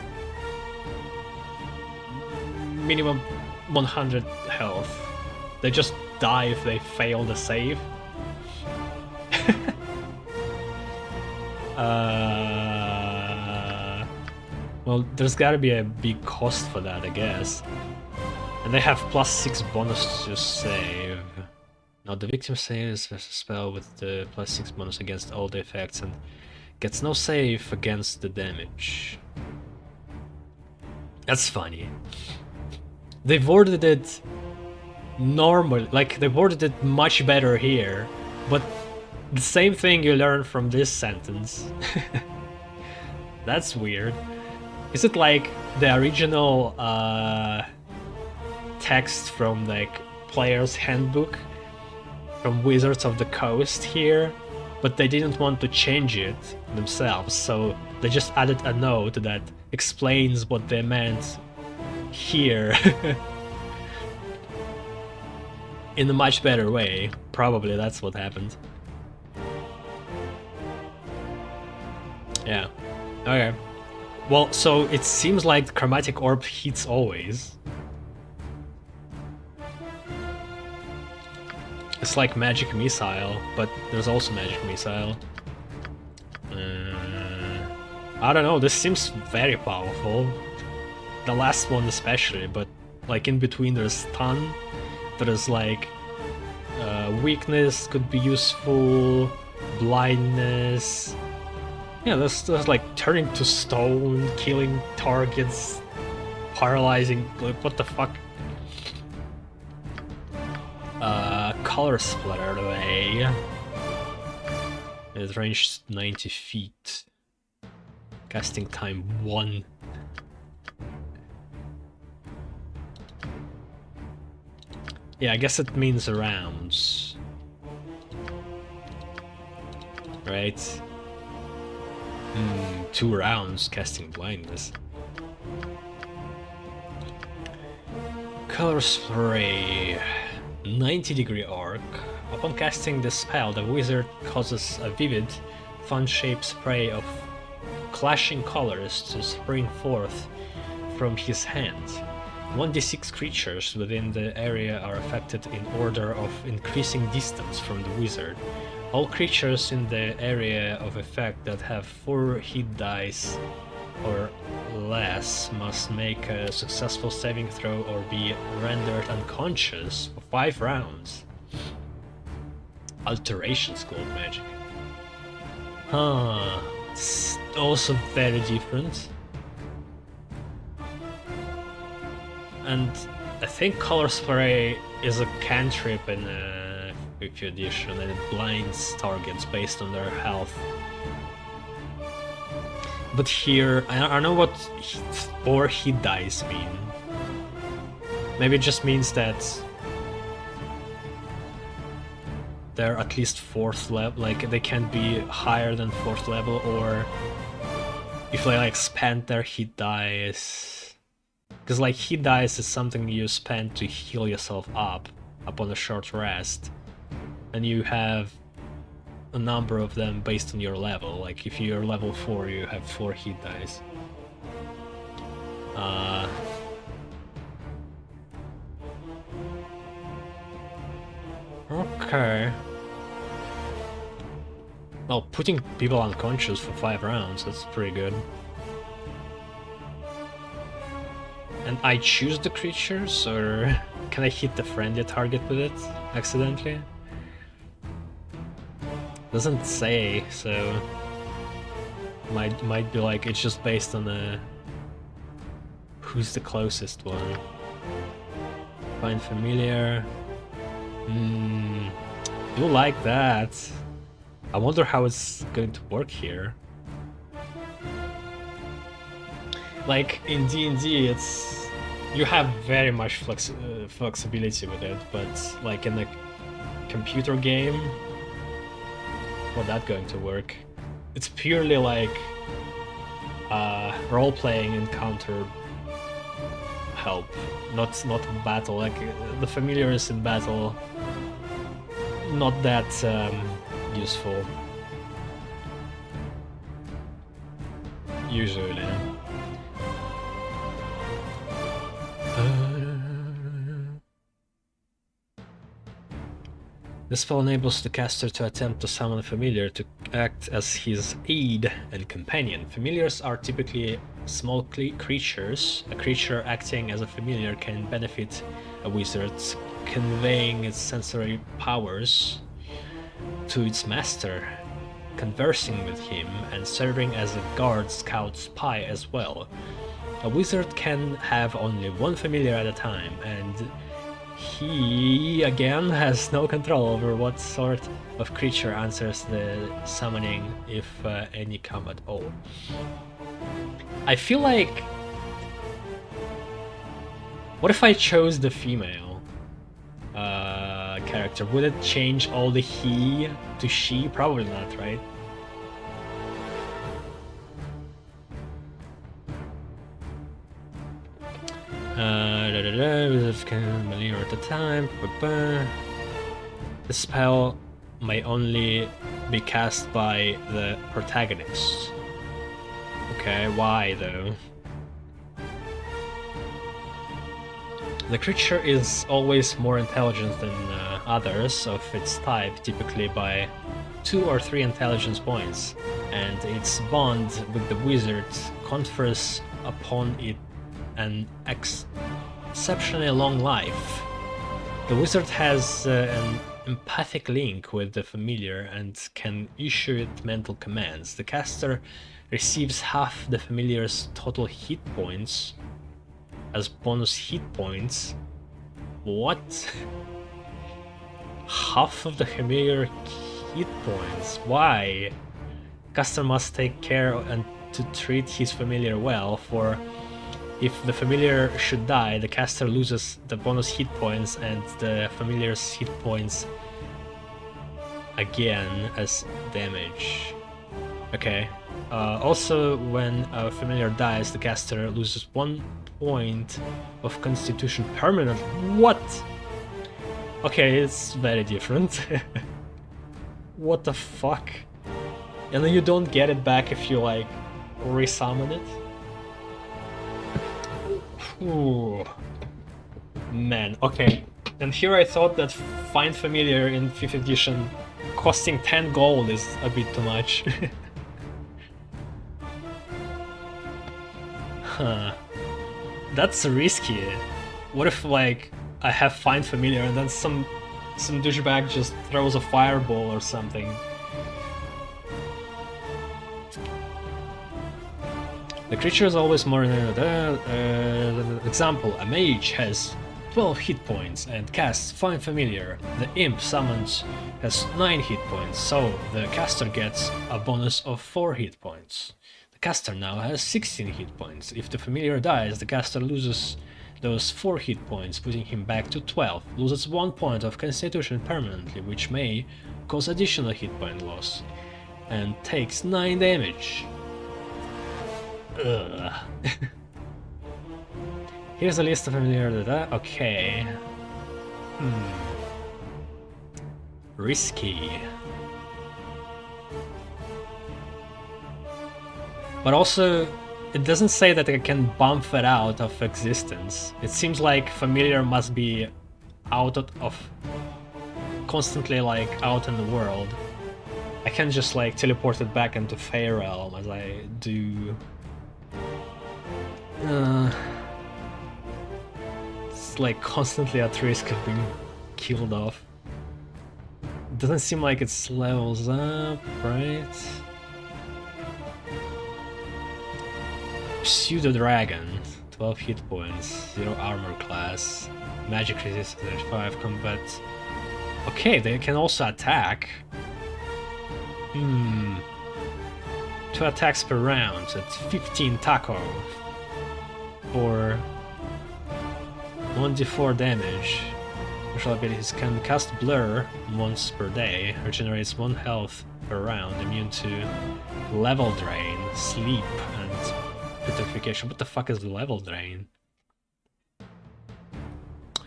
minimum 100 health. They just die if they fail the save. Well, there's gotta be a big cost for that, I guess. And they have +6 bonus to save. Now the victim saves a spell with the +6 bonus against all the effects and gets no save against the damage. That's funny. They've worded it normal, like they worded it much better here, but the same thing you learn from this sentence. That's weird. Is it like the original text from like Player's Handbook from Wizards of the Coast here, but they didn't want to change it themselves, so they just added a note that explains what they meant here in a much better way. Probably that's what happened. Yeah. Okay. Well, so it seems like the chromatic orb hits always. It's like magic missile, but there's also magic missile. I don't know, this seems very powerful. The last one especially, but like in between there's stun, there's like weakness could be useful, blindness. Yeah, there's like turning to stone, killing targets, paralyzing, like what the fuck? Color splatter away. It's range 90 feet. Casting time 1. Yeah, I guess it means rounds. Right? 2 rounds casting blindness. Color spray. 90-degree arc. Upon casting the spell, the wizard causes a vivid, fun-shaped spray of clashing colors to spring forth from his hand. 1d6 creatures within the area are affected in order of increasing distance from the wizard. All creatures in the area of effect that have 4 hit dice or less must make a successful saving throw or be rendered unconscious for 5 rounds. Alteration School magic. Huh. It's also very different. And I think Color Spray is a cantrip in 5th edition and it blinds targets based on their health. But here, I don't know what 4 hit dice mean. Maybe it just means that they're at least 4th level, like they can't be higher than 4th level, or if they like spend their hit dice. Because like hit dice is something you spend to heal yourself up upon a short rest. And you have a number of them based on your level. Like if you're level 4, you have 4 hit dice. Okay. Well, putting people unconscious for 5 rounds, that's pretty good. And I choose the creatures, or can I hit the friendly target with it accidentally? Doesn't say, so might be like it's just based on the who's the closest one. Find familiar. Do like that. I wonder how it's going to work here. Like in D&D, it's you have very much flexibility with it, but like in a computer game, how's that going to work? It's purely like role-playing encounter help, not battle. Like the familiar is in battle, not that useful usually. This spell enables the caster to attempt to summon a familiar to act as his aid and companion. Familiars are typically small creatures. A creature acting as a familiar can benefit a wizard, conveying its sensory powers to its master, conversing with him, and serving as a guard, scout, spy as well. A wizard can have only 1 familiar at a time, and he, again, has no control over what sort of creature answers the summoning, if any come at all. I feel like... what if I chose the female character? Would it change all the he to she? Probably not, right? Familiar at the time. The spell may only be cast by the protagonist. Okay, why though? The creature is always more intelligent than others of its type, typically by 2 or 3 intelligence points, and its bond with the wizard confers upon it an exceptionally long life. The wizard has an empathic link with the familiar and can issue it mental commands. The caster receives half the familiar's total hit points as bonus hit points. What? Half of the familiar hit points? Why? Caster must take care and to treat his familiar well, for if the familiar should die, the caster loses the bonus hit points and the familiar's hit points again as damage. Okay. Also, when a familiar dies, the caster loses 1 point of constitution permanent. What? Okay, it's very different. What the fuck? And then you don't get it back if you like resummon it? Ooh. Man, okay. And here I thought that Find Familiar in 5th edition costing 10 gold is a bit too much. Huh. That's risky. What if like I have Find Familiar and then some douchebag just throws a fireball or something? The creature is always more example, a mage has 12 hit points and casts Find Familiar. The imp summoned has 9 hit points, so the caster gets a bonus of 4 hit points. The caster now has 16 hit points. If the familiar dies, the caster loses those 4 hit points, putting him back to 12. Loses 1 point of constitution permanently, which may cause additional hit point loss, and takes 9 damage. Ugh. Here's a list of familiar data. Okay. Risky. But also, it doesn't say that I can bump it out of existence. It seems like familiar must be out of constantly like out in the world. I can't just like teleport it back into Fey Realm as I do. It's like constantly at risk of being killed off. It doesn't seem like it's levels up, right? Pseudo Dragon, 12 hit points, 0 armor class, magic resistance, 5 combat. Okay, they can also attack. 2 attacks per round at 15 taco for 1d4 damage. Special abilities can cast Blur once per day, regenerates 1 health per round, immune to level drain, sleep, and petrification. What the fuck is level drain?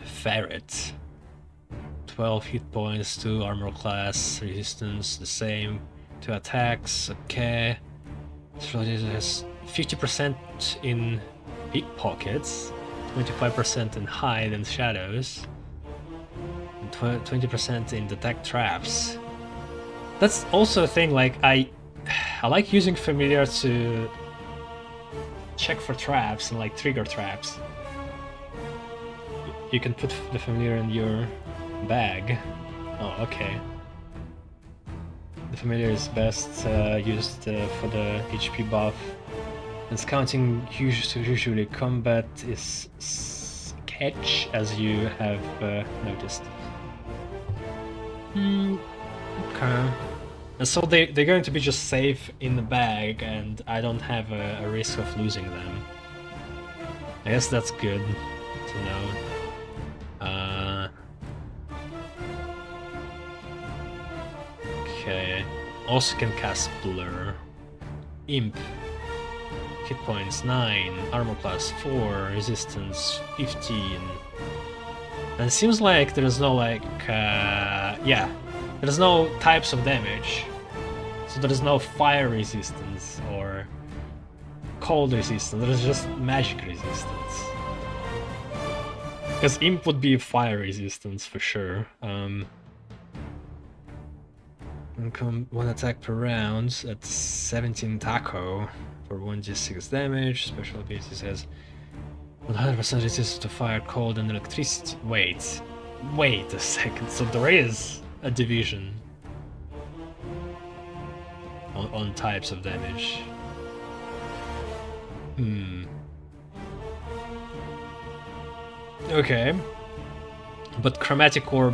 Ferret. 12 hit points, 2 armor class, resistance the same, 2 attacks, okay. So it has 50% in pickpockets, 25% in hide and shadows, and 20% in detect traps. That's also a thing, like I like using familiar to check for traps and like trigger traps. You can put the familiar in your bag. Oh, okay. The familiar is best used for the HP buff. And scouting usually combat is sketch, as you have noticed. Okay. And so they're going to be just safe in the bag, and I don't have a risk of losing them. I guess that's good to know. Okay. Also can cast Blur. Imp. Hit points 9, armor class 4, resistance 15. And it seems like there's no like, yeah, there's no types of damage. So there's no fire resistance or cold resistance, there's just magic resistance. Because imp would be fire resistance for sure. One attack per round at 17 taco for 1d6 damage. Special abilities has 100% resistance to fire, cold, and electricity. Wait a second. So there is a division on types of damage. Okay. But chromatic orb,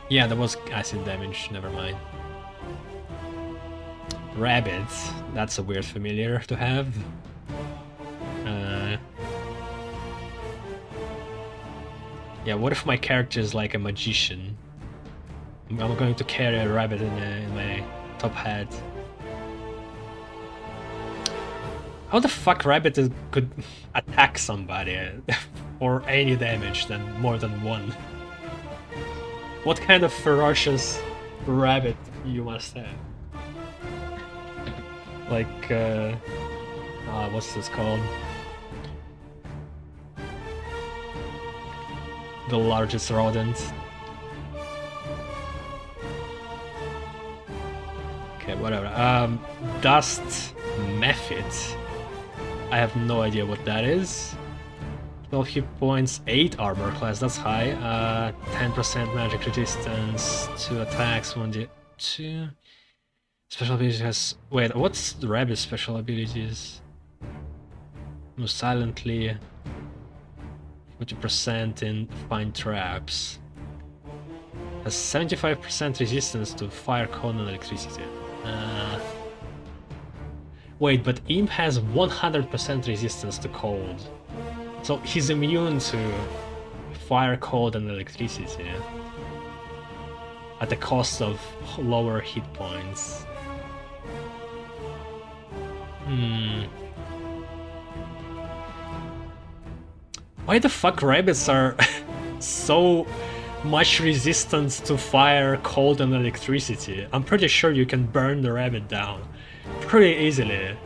yeah, there was acid damage. Never mind. Rabbit, that's a weird familiar to have. Yeah, what if my character is like a magician? I'm going to carry a rabbit in my top hat. How the fuck rabbit could attack somebody for any damage than more than one? What kind of ferocious rabbit you must have? Like, what's this called? The largest rodent. Okay, whatever. Dust Method. I have no idea what that is. 12 hit points, 8 armor class, that's high. 10% magic resistance, 2 attacks, 1d2. Special ability has... Wait, what's the rabbit special abilities? Move silently. 40% in find traps. Has 75% resistance to fire, cold, and electricity. Wait, but Imp has 100% resistance to cold. So he's immune to fire, cold, and electricity. At the cost of lower hit points. Why the fuck rabbits are so much resistance to fire, cold, and electricity? I'm pretty sure you can burn the rabbit down pretty easily.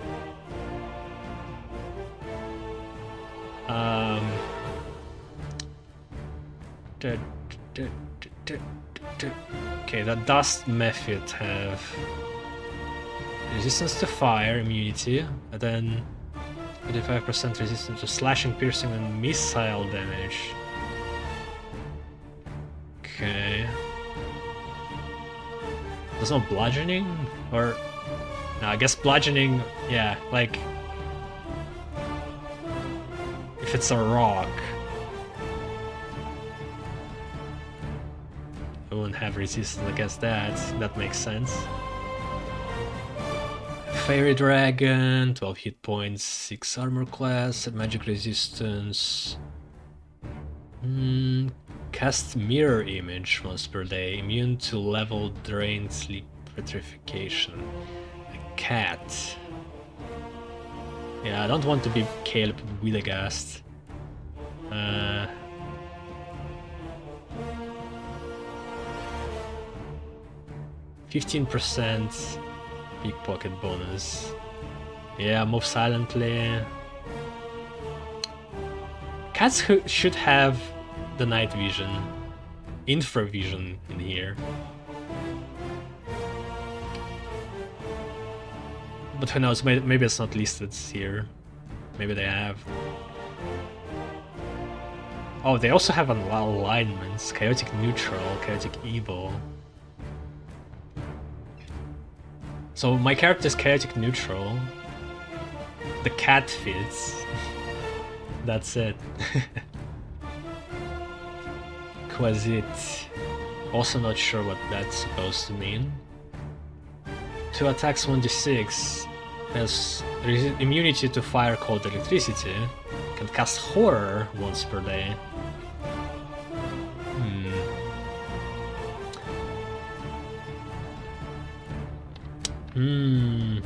Okay, the dust method have resistance to fire, immunity, and then 35% resistance to slashing, piercing, and missile damage. Okay. There's no bludgeoning? Or... No, I guess bludgeoning, yeah, like... If it's a rock... I won't have resistance against that, that makes sense. Fairy Dragon, 12 hit points, 6 armor class, magic resistance. Cast Mirror Image once per day, immune to level, drain, sleep, petrification. A cat. Yeah, I don't want to be Caleb Widegast. 15% pickpocket bonus. Yeah, move silently. Cats should have the night vision, infravision in here. But who knows, maybe it's not listed here. Maybe they have. Oh, they also have alignments. Chaotic Neutral, Chaotic Evil. So my character is Chaotic Neutral. The cat fits. That's it. Quasit. Also not sure what that's supposed to mean. 2 attacks, 1d6. Has immunity to fire, cold, electricity. Can cast Horror once per day. I'm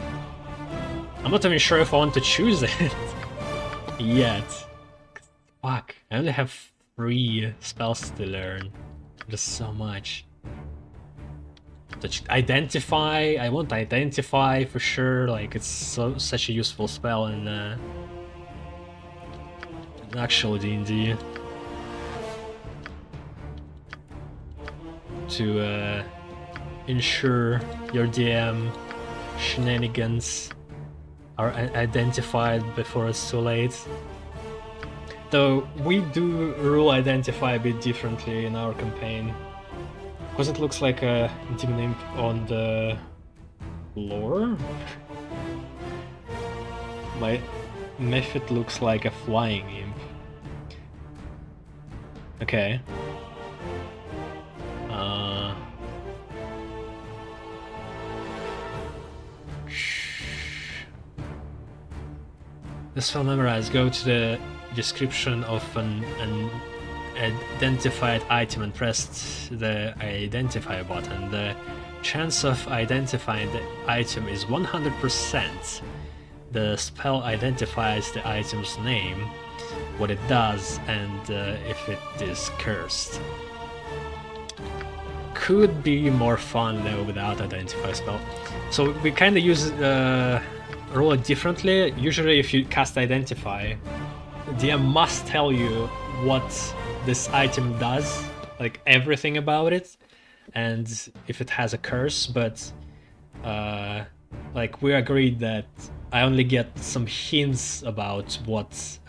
not even sure if I want to choose it yet. Fuck, I only have 3 spells to learn. There's so much. Identify, I want Identify for sure, like it's such a useful spell in actual D&D to ensure your DM shenanigans are identified before it's too late. Though we do rule identify a bit differently in our campaign, because it looks like a demon imp on the lore. My method looks like a flying imp. Okay. This spell memorized. Go to the description of an identified item and press the identify button. The chance of identifying the item is 100%. The spell identifies the item's name, what it does, and if it is cursed. Could be more fun though without identify spell. So we kind of use roll it differently. Usually if you cast identify, DM must tell you what this item does, like everything about it, and if it has a curse, but like we agreed that I only get some hints about what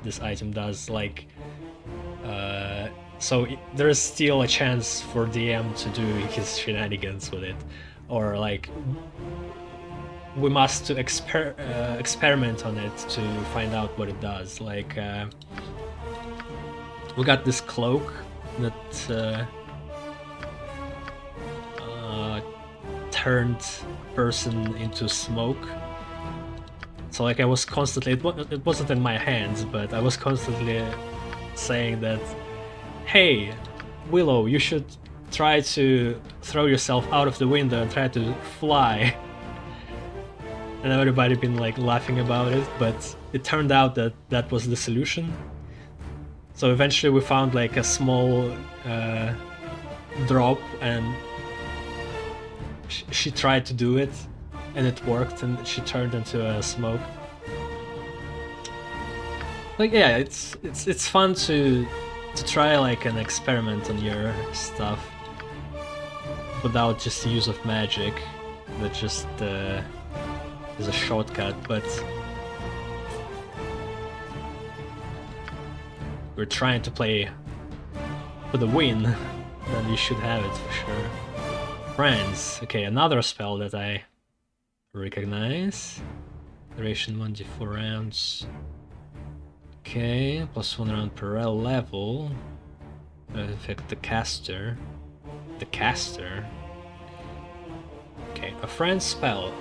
this item does, like so there is still a chance for DM to do his shenanigans with it, or like we must experiment on it to find out what it does. Like we got this cloak that turned person into smoke. So like I was constantly, it wasn't in my hands, but I was constantly saying that, hey, Willow, you should try to throw yourself out of the window and try to fly. And everybody been like laughing about it, but it turned out that that was the solution. So eventually we found like a small drop, and she tried to do it, and it worked, and she turned into a smoke. Like yeah, it's fun to try like an experiment on your stuff without just the use of magic, but just is a shortcut. But we're trying to play for the win, then you should have it for sure. Friends. Okay, another spell that I recognize. Duration 1d4 rounds. Okay, +1 round per level. Affect the caster. The caster. Okay, a friend's spell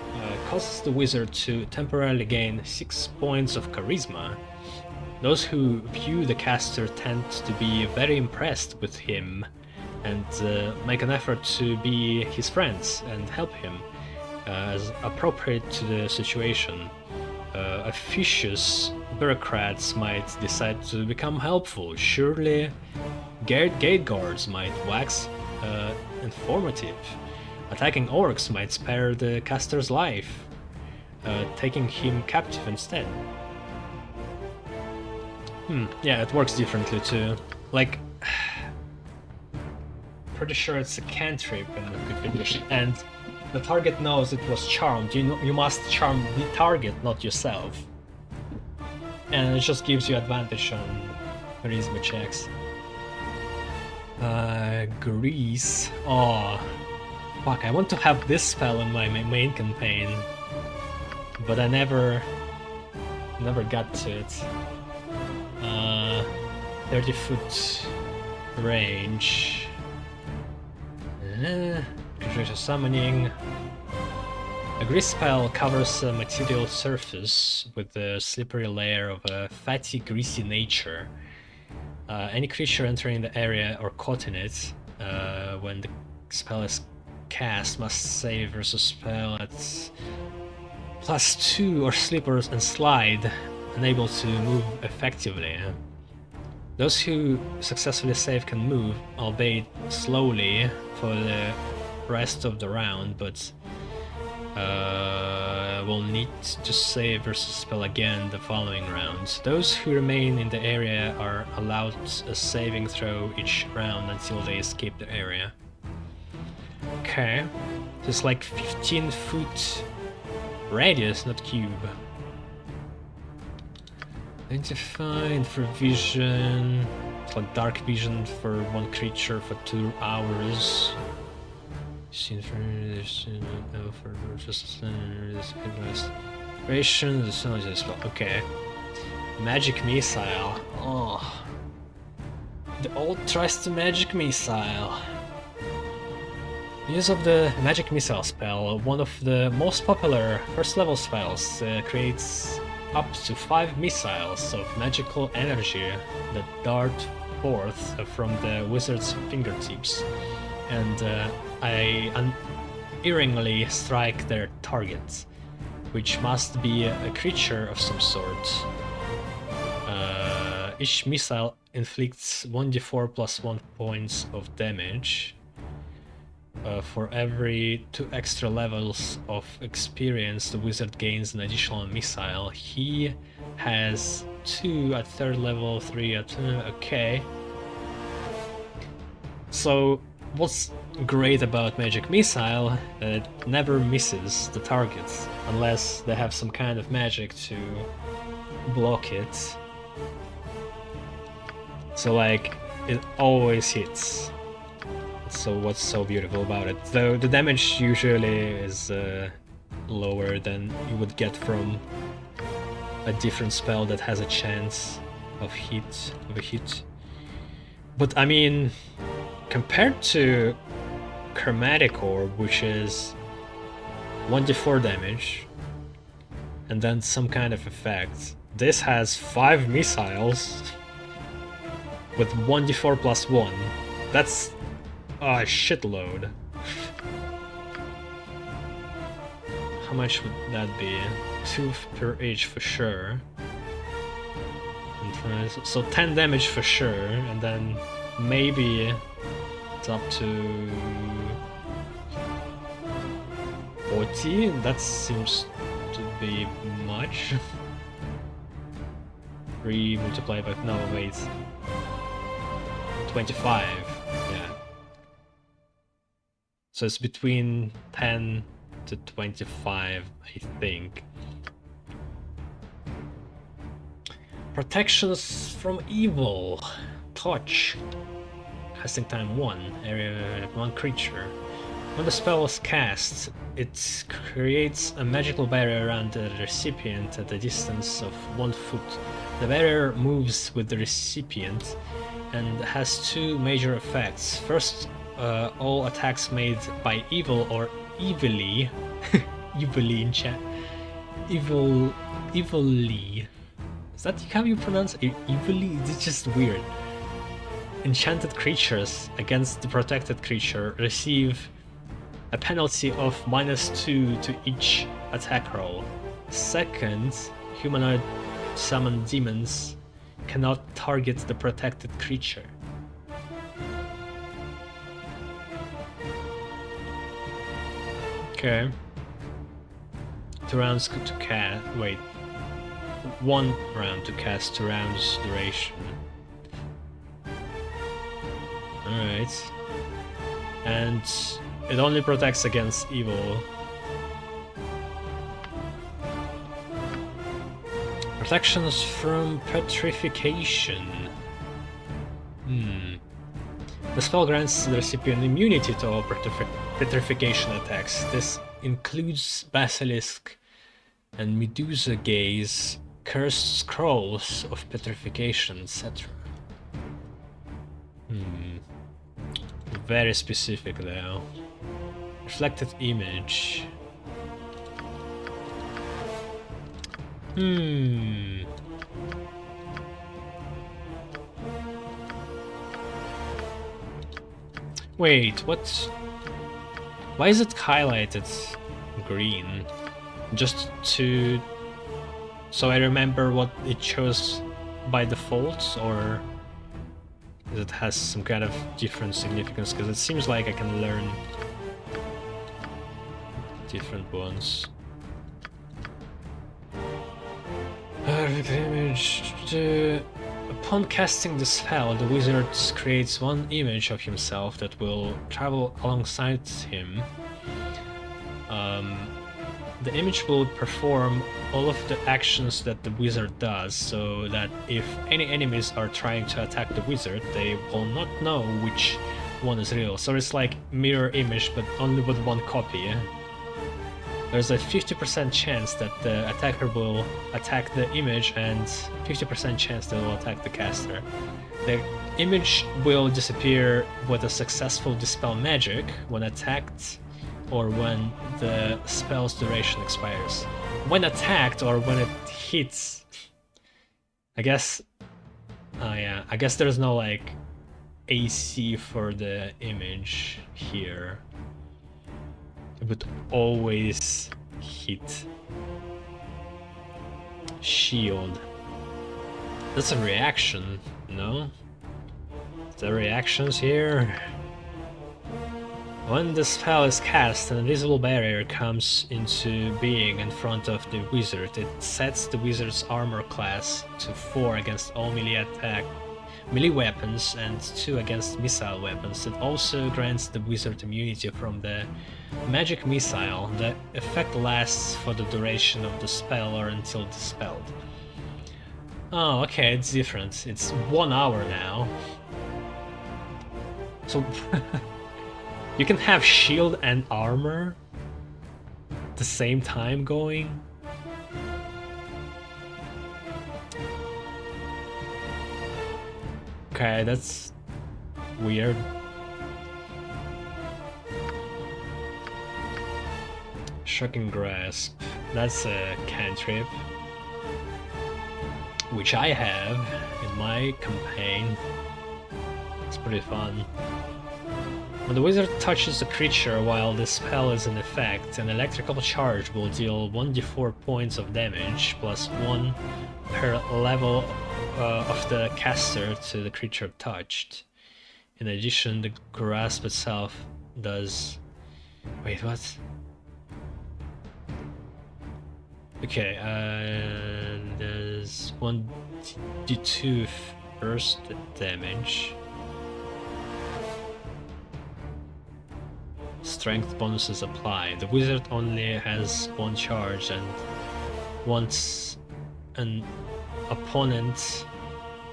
causes the wizard to temporarily gain 6 points of charisma. Those who view the caster tend to be very impressed with him and make an effort to be his friends and help him as appropriate to the situation. Officious bureaucrats might decide to become helpful. Surely gate guards might wax informative. Attacking orcs might spare the caster's life, taking him captive instead. Yeah, it works differently too. Like, pretty sure it's a cantrip in the good English, and the target knows it was charmed. You must charm the target, not yourself. And it just gives you advantage on charisma checks. Grease. Oh, fuck! I want to have this spell in my main campaign, but I never got to it. 30-foot range. Creature summoning. A grease spell covers a material surface with a slippery layer of a fatty, greasy nature. Any creature entering the area or caught in it when the spell is cast must save versus spell at +2 or slip and slide, unable to move effectively. Those who successfully save can move, albeit slowly, for the rest of the round, but Will need to save versus spell again the following rounds. Those who remain in the area are allowed a saving throw each round until they escape the area. Okay. It's like 15-foot radius, not cube. Identify for vision. It's like dark vision for one creature for 2 hours. Seen for just inspiration. Okay. Magic missile. Oh. The old trusty magic missile. Use of the magic missile spell, one of the most popular first level spells, creates up to 5 missiles of magical energy that dart forth from the wizard's fingertips, and I unerringly strike their targets, which must be a creature of some sort. Each missile inflicts 1d4 plus 1 points of damage. For every 2 extra levels of experience, the wizard gains an additional missile. He has 2 at 3rd level, 3 at... okay. So, what's great about Magic Missile? It never misses the target, unless they have some kind of magic to block it. So like, it always hits. So what's so beautiful about it? Though the damage usually is lower than you would get from a different spell that has a chance of a hit. But I mean, compared to Chromatic Orb, which is 1d4 damage and then some kind of effect, this has 5 missiles with 1d4 plus 1. That's a shitload. How much would that be? 2 per each for sure. So 10 damage for sure, and then maybe it's up to 40? That seems to be much. 3 multiplied by... no, wait. 25, yeah. So it's between 10 to 25, I think. Protections from evil. Touch. Casting time 1. Area 1 creature. When the spell is cast, it creates a magical barrier around the recipient at a distance of 1 foot. The barrier moves with the recipient and has 2 major effects. First, all attacks made by evil or evilly, evilly in chat, evilly. Is that how you pronounce it? Evilly? It's just weird. Enchanted creatures against the protected creature receive a penalty of -2 to each attack roll. Second, humanoid summoned demons cannot target the protected creature. Okay. 2 rounds to cast. Wait. 1 round to cast, 2 rounds duration. Alright. And it only protects against evil. Protections from petrification. The spell grants the recipient immunity to all petrification attacks. This includes Basilisk and Medusa Gaze, Cursed Scrolls of Petrification, etc. Very specific though. Reflected image. Wait, what? Why is it highlighted green? Just to... so I remember what it chose by default, or it has some kind of different significance? Because it seems like I can learn different ones. Image. Upon casting the spell, the wizard creates one image of himself that will travel alongside him. The image will perform all of the actions that the wizard does, so that if any enemies are trying to attack the wizard, they will not know which one is real. So it's like mirror image, but only with one copy. There's a 50% chance that the attacker will attack the image and 50% chance they will attack the caster. The image will disappear with a successful dispel magic when attacked or when the spell's duration expires. When attacked or when it hits, I guess, yeah, I guess there's no like AC for the image here. It would always hit shield. That's a reaction, no? The reactions here. When the spell is cast, an invisible barrier comes into being in front of the wizard. It sets the wizard's armor class to 4 against all melee weapons and 2 against missile weapons. It also grants the wizard immunity from the magic missile. The effect lasts for the duration of the spell or until dispelled. Oh, okay, it's different. It's 1 hour now. So you can have shield and armor at the same time going? Okay, that's weird. Shocking Grasp. That's a cantrip, which I have in my campaign. It's pretty fun. When the wizard touches a creature while the spell is in effect, an electrical charge will deal 1d4 points of damage, plus 1 per level of the caster to the creature touched. In addition, the grasp itself does... Wait, what? Okay, there's 1d2 first damage. Strength bonuses apply. The wizard only has 1 charge, and once an opponent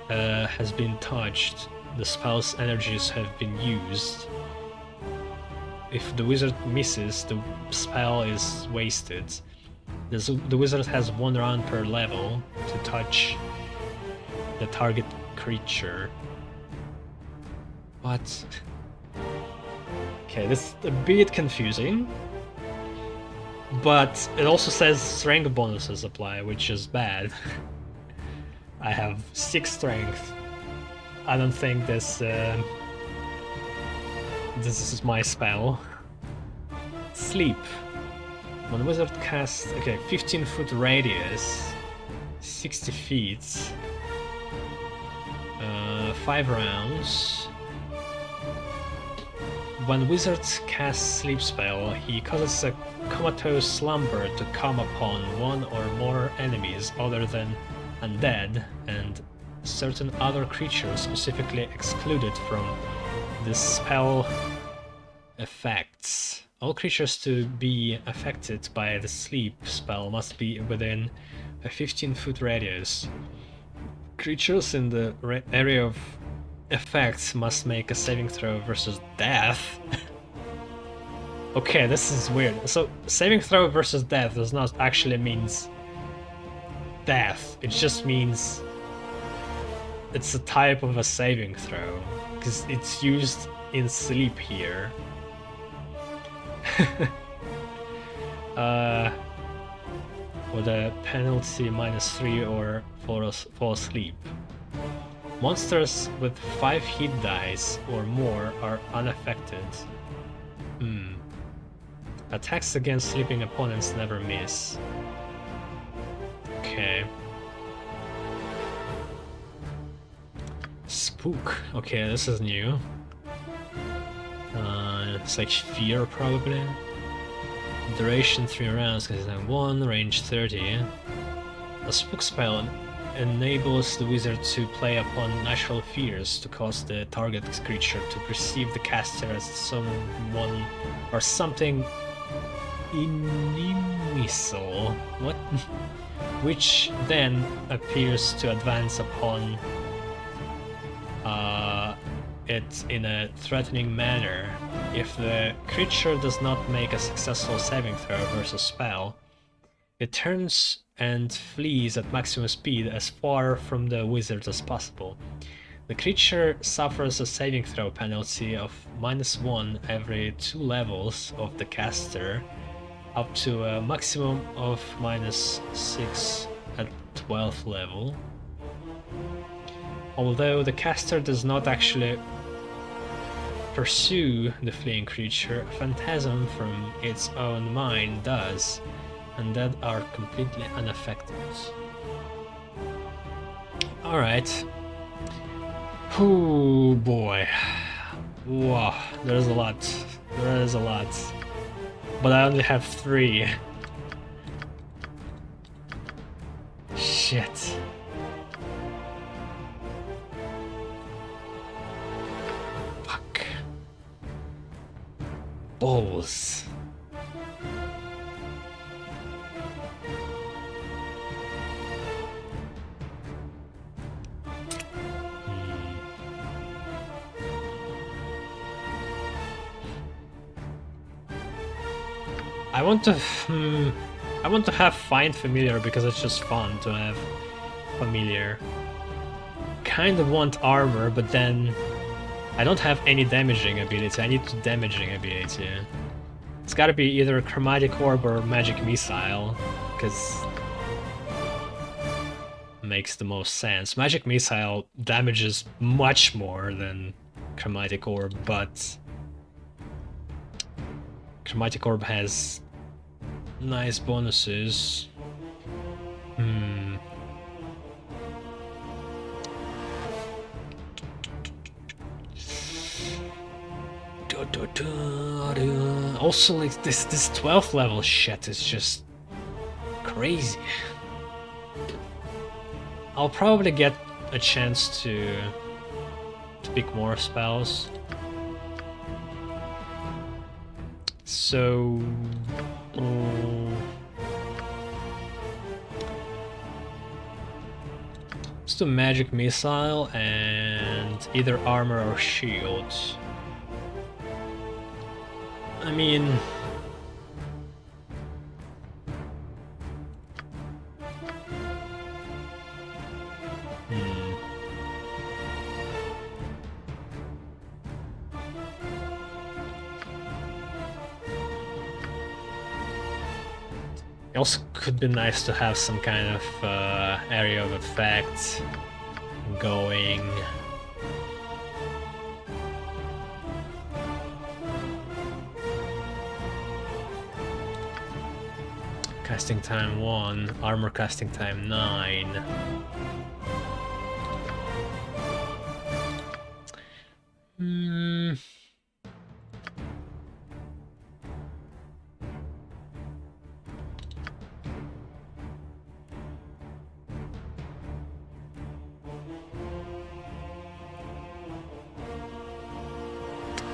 has been touched, the spell's energies have been used. If the wizard misses, the spell is wasted. The wizard has 1 round per level to touch the target creature. What? Okay, this is a bit confusing, but it also says strength bonuses apply, which is bad. I have 6 strength. I don't think this is my spell. Sleep. When the wizard casts, okay, 15-foot radius, 60 feet, 5 rounds. When wizard casts sleep spell, he causes a comatose slumber to come upon 1 or more enemies other than undead and certain other creatures specifically excluded from the spell effects. All creatures to be affected by the sleep spell must be within a 15-foot radius. Creatures in the area of effects must make a saving throw versus death. Okay, this is weird. So, saving throw versus death does not actually means death. It just means it's a type of a saving throw, because it's used in sleep here. With a penalty -3 or fall asleep. Monsters with 5 hit dice or more are unaffected. Attacks against sleeping opponents never miss. Okay. Spook. Okay, this is new. It's like fear, probably. Duration 3 rounds, casting time 1, range 30. A spook spell enables the wizard to play upon natural fears to cause the target creature to perceive the caster as someone or something inimical. What? Which then appears to advance upon it in a threatening manner. If the creature does not make a successful saving throw versus spell, it turns and flees at maximum speed as far from the wizard as possible. The creature suffers a saving throw penalty of -1 every 2 levels of the caster, up to a maximum of -6 at 12th level. Although the caster does not actually pursue the fleeing creature, a phantasm from its own mind does, and that are completely unaffected. Alright. Oh boy. Wow, there's a lot. There is a lot. But I only have 3. Shit. Fuck. Balls. I want to have find familiar because it's just fun to have familiar. Kind of want armor, but then I don't have any damaging ability. I need to damaging ability. It's gotta be either chromatic orb or magic missile, because makes the most sense. Magic missile damages much more than chromatic orb, but chromatic orb has nice bonuses. Also, like this 12th level shit is just crazy. I'll probably get a chance to pick more spells. So let's do magic missile and either armor or shield. I mean, it also could be nice to have some kind of area of effect going. Casting time 1, armor casting time 9.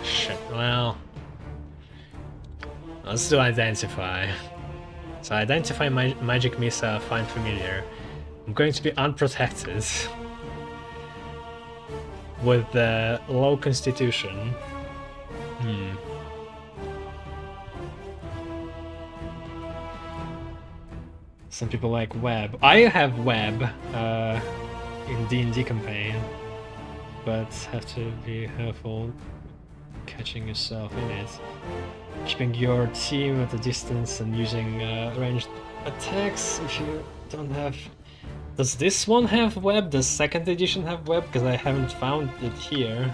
Shit, well, let's do identify. So identify magic missile, find familiar. I'm going to be unprotected with low constitution. Some people like web. I have web in D&D campaign, but have to be careful catching yourself in it. Keeping your team at a distance and using ranged attacks if you don't have... Does this one have web? Does 2nd edition have web? Because I haven't found it here.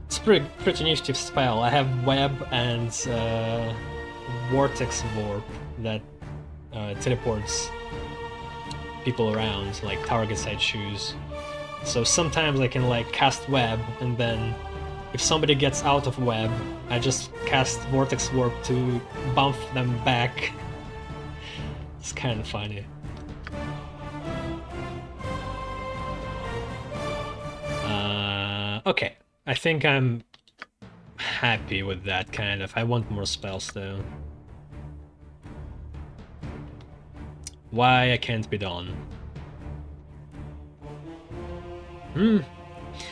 It's pretty nifty spell. I have web and vortex warp that teleports people around, like targets I choose. So sometimes I can like cast web and then if somebody gets out of web, I just cast Vortex Warp to bump them back. It's kind of funny. Okay, I think I'm happy with that, kind of. I want more spells though. Why I can't be done?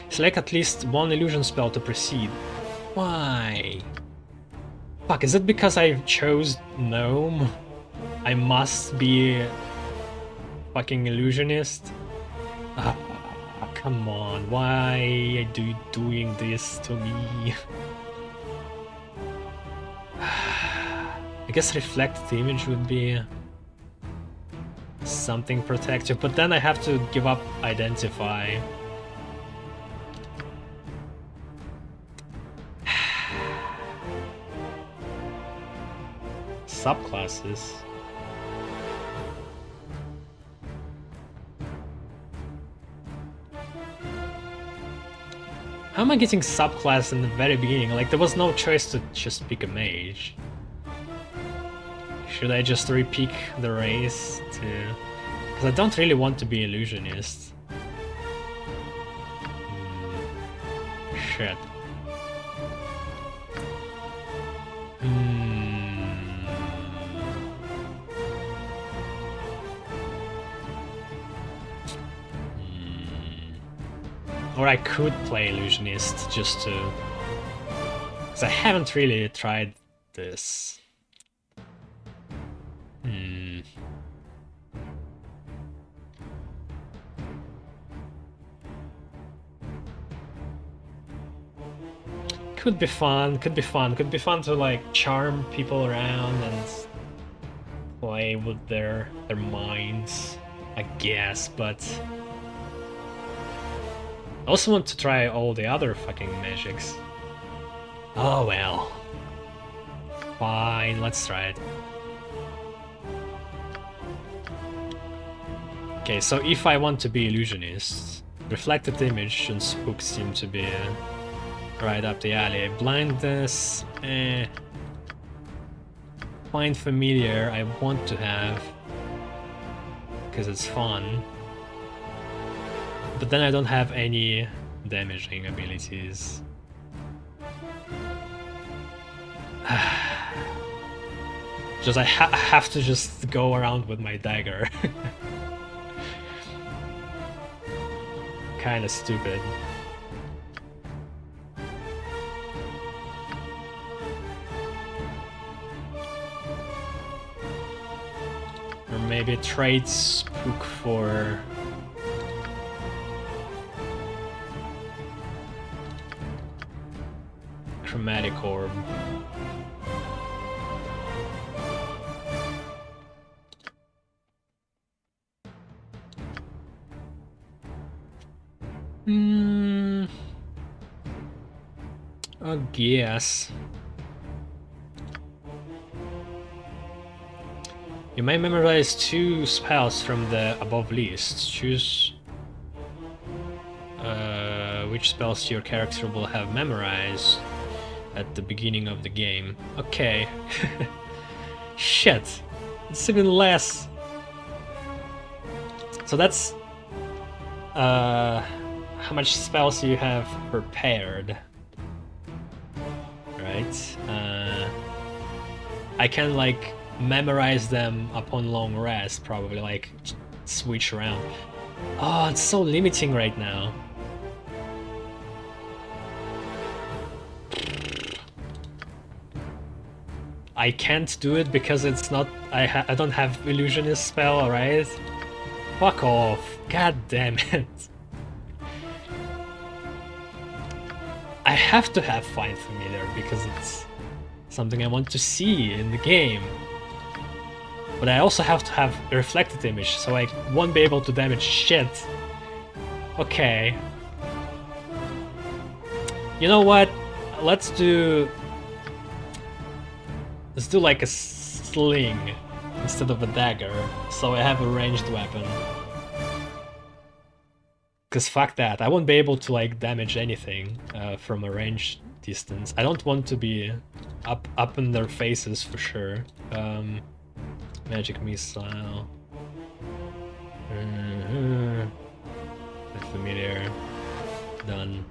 Select at least one illusion spell to proceed. Why? Fuck, is it because I chose Gnome? I must be a fucking illusionist? Come on, why are you doing this to me? I guess reflected image would be something protective, but then I have to give up identify. Subclasses. How am I getting subclass in the very beginning? Like, there was no choice to just pick a mage. Should I just re-pick the race to... Because I don't really want to be illusionist. Shit. Or I could play illusionist just to... Because I haven't really tried this. Could be fun, could be fun, could be fun to like charm people around and play with their minds, I guess, but I also want to try all the other fucking magics. Oh well. Fine, let's try it. Okay, so if I want to be illusionist, reflected image and spook seem to be right up the alley. Blindness, Find familiar, I want to have, because it's fun. But then I don't have any damaging abilities. Just I have to just go around with my dagger. Kinda stupid. Or maybe trade spook for chromatic orb. I guess. You may memorize 2 spells from the above list. Choose which spells your character will have memorized at the beginning of the game. Okay. Shit. It's even less. So that's how much spells you have prepared. Right? I can like memorize them upon long rest, probably, like switch around. Oh, it's so limiting right now. I can't do it because it's not. I don't have illusionist spell, right? Fuck off! God damn it! I have to have Find Familiar because it's something I want to see in the game. But I also have to have a reflected image, so I won't be able to damage shit. Okay. You know what? Let's do like a sling instead of a dagger, so I have a ranged weapon. Cause fuck that, I won't be able to like damage anything from a range distance. I don't want to be up in their faces for sure. Magic missile. Familiar. Done.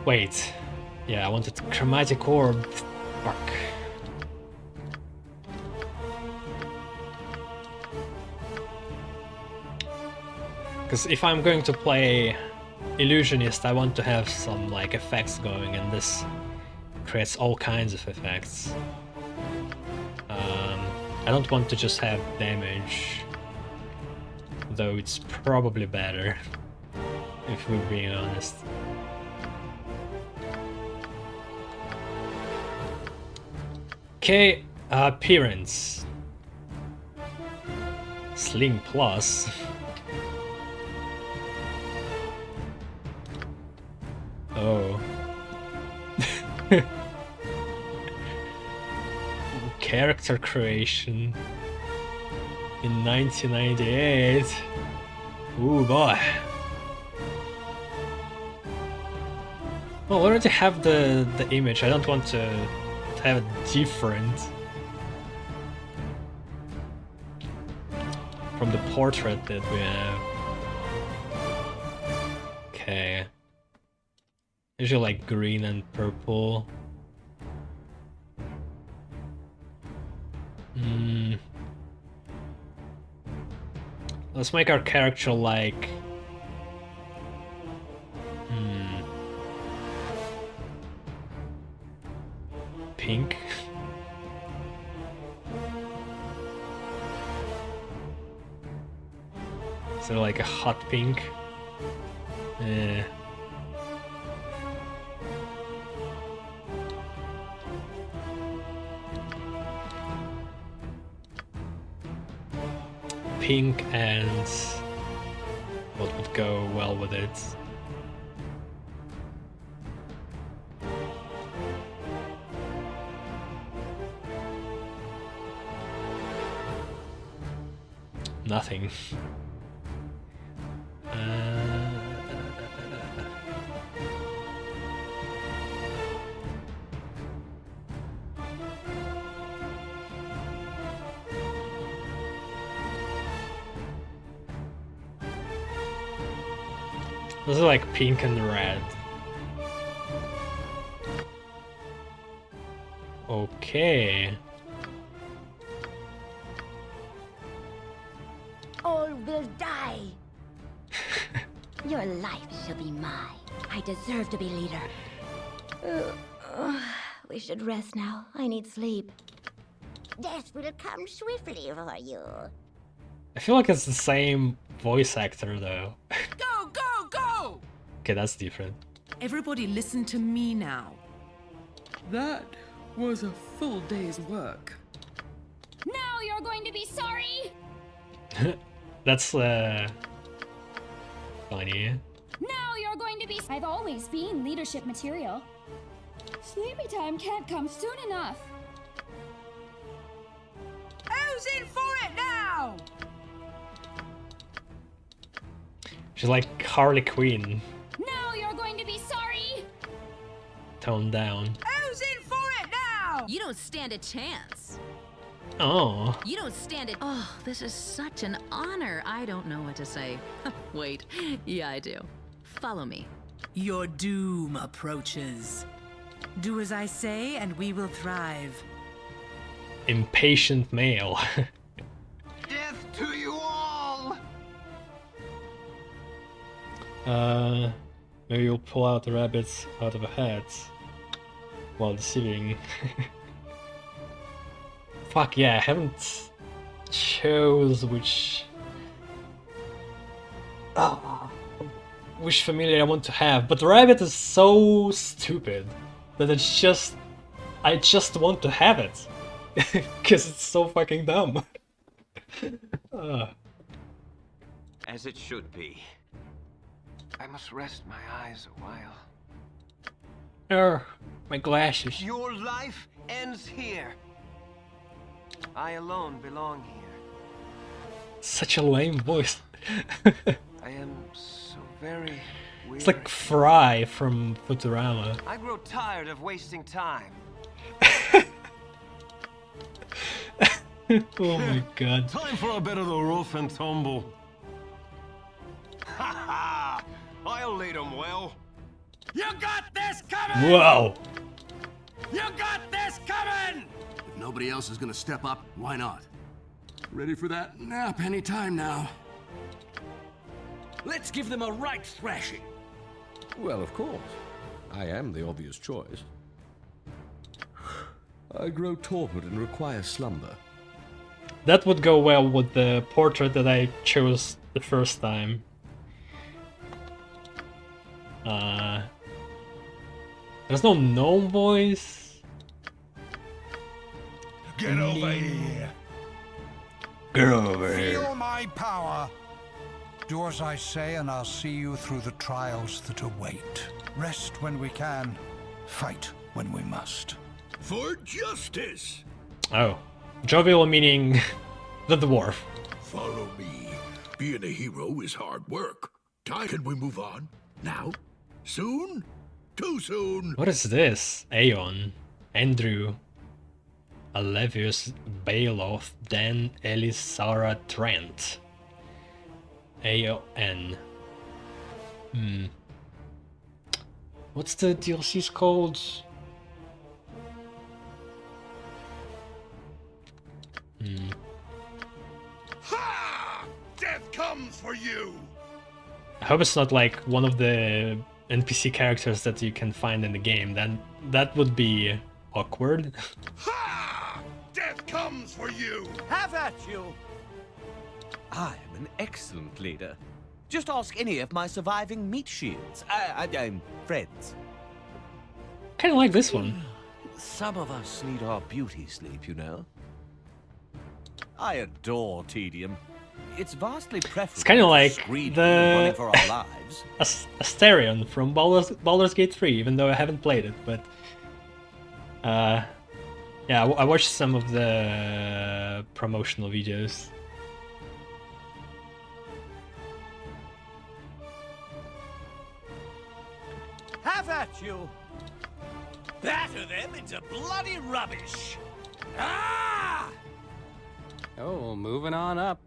Wait. Yeah, I wanted chromatic orb. Fuck. Because if I'm going to play Illusionist, I want to have some like effects going, and this creates all kinds of effects. I don't want to just have damage, though it's probably better, if we're being honest. Okay, appearance. Sling plus. Oh. Character creation in 1998. Ooh boy. Well, I already have the image. I don't want to have it different from the portrait that we have. Okay. Usually like green and purple. Let's make our character like... pink. So like a hot pink. Pink, and what would go well with it? Nothing. This is like pink and red. Okay. All will die. Your life shall be mine. I deserve to be leader. We should rest now. I need sleep. Death will come swiftly for you. I feel like it's the same voice actor though. Go, go, go! Okay, that's different. Everybody listen to me now. That was a full day's work. Now you're going to be sorry! That's funny. Now you're going to be... I've always been leadership material. Sleepy time can't come soon enough. Who's in for it now? She's like Harley Quinn. Now you're going to be sorry! Toned down. Who's in for it now? You don't stand a chance. Oh. You don't stand it. Oh, this is such an honor. I don't know what to say. Wait. Yeah, I do. Follow me. Your doom approaches. Do as I say, and we will thrive. Impatient male. Death to you all! Maybe you'll pull out the rabbits out of a hat while deceiving. Fuck yeah, I haven't chose which familiar I want to have, but the rabbit is so stupid that I just want to have it. Because it's so fucking dumb. As it should be. I must rest my eyes a while. Oh, my glasses. Your life ends here. I alone belong here. Such a lame voice. I am so very weary. It's like Fry from Futurama. I grow tired of wasting time. Oh my god. Time for a bit of the rough and tumble. Ha ha! I'll lead 'em well. You got this coming! Whoa! You got this coming! If nobody else is gonna step up, why not? Ready for that nap any time now. Let's give them a right thrashing. Well, of course. I am the obvious choice. I grow torpid and require slumber. That would go well with the portrait that I chose the first time. There's no gnome voice. Get over here. Get over here. Feel my power. Do as I say, and I'll see you through the trials that await. Rest when we can, fight when we must. For justice. Oh. Jovial meaning the dwarf. Follow me. Being a hero is hard work. Time. Can we move on? Now? Soon? Too soon. What is this? Aeon, Andrew, Alevius, Bailoff, Dan, Ellis, Sarah, Trent. Aeon. What's the DLC's called? Ha! Death comes for you. I hope it's not like one of the NPC characters that you can find in the game. Then that would be awkward. Ha! Death comes for you. Have at you. I am an excellent leader. Just ask any of my surviving meat shields. I'm friends. Kind of like this one. Some of us need our beauty sleep, you know. I adore tedium. It's vastly preferable. It's kind of to like screaming and the running for our lives. Asterion from Baldur's Gate 3, even though I haven't played it, but yeah, I watched some of the promotional videos. Have at you. Batter them into bloody rubbish. Ah! Oh, moving on up.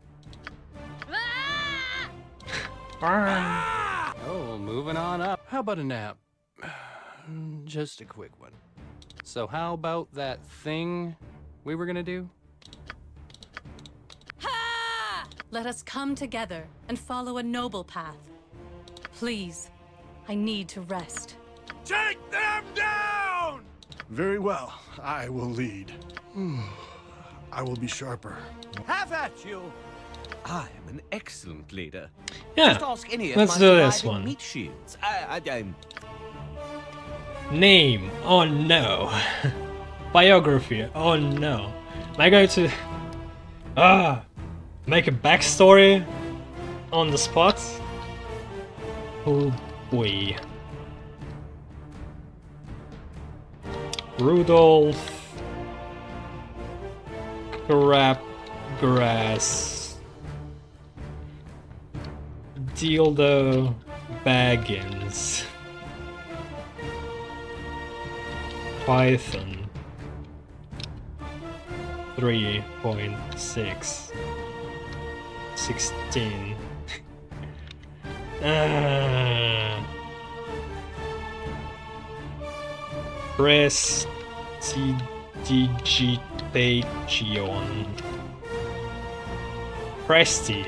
Oh, moving on up. How about a nap? Just a quick one. So how about that thing we were gonna do? Let us come together and follow a noble path. Please, I need to rest. Take them down! Very well, I will lead. I will be sharper. Have at you. I am an excellent leader. Yeah, Just ask any of let's my do this surviving one. meat shields. I'm Name, oh no. Biography, oh no. Am I going to make a backstory on the spot? Oh boy. Rudolph Crabgrass Dildo Baggins Python 3.6 16 Prestidigitation Presti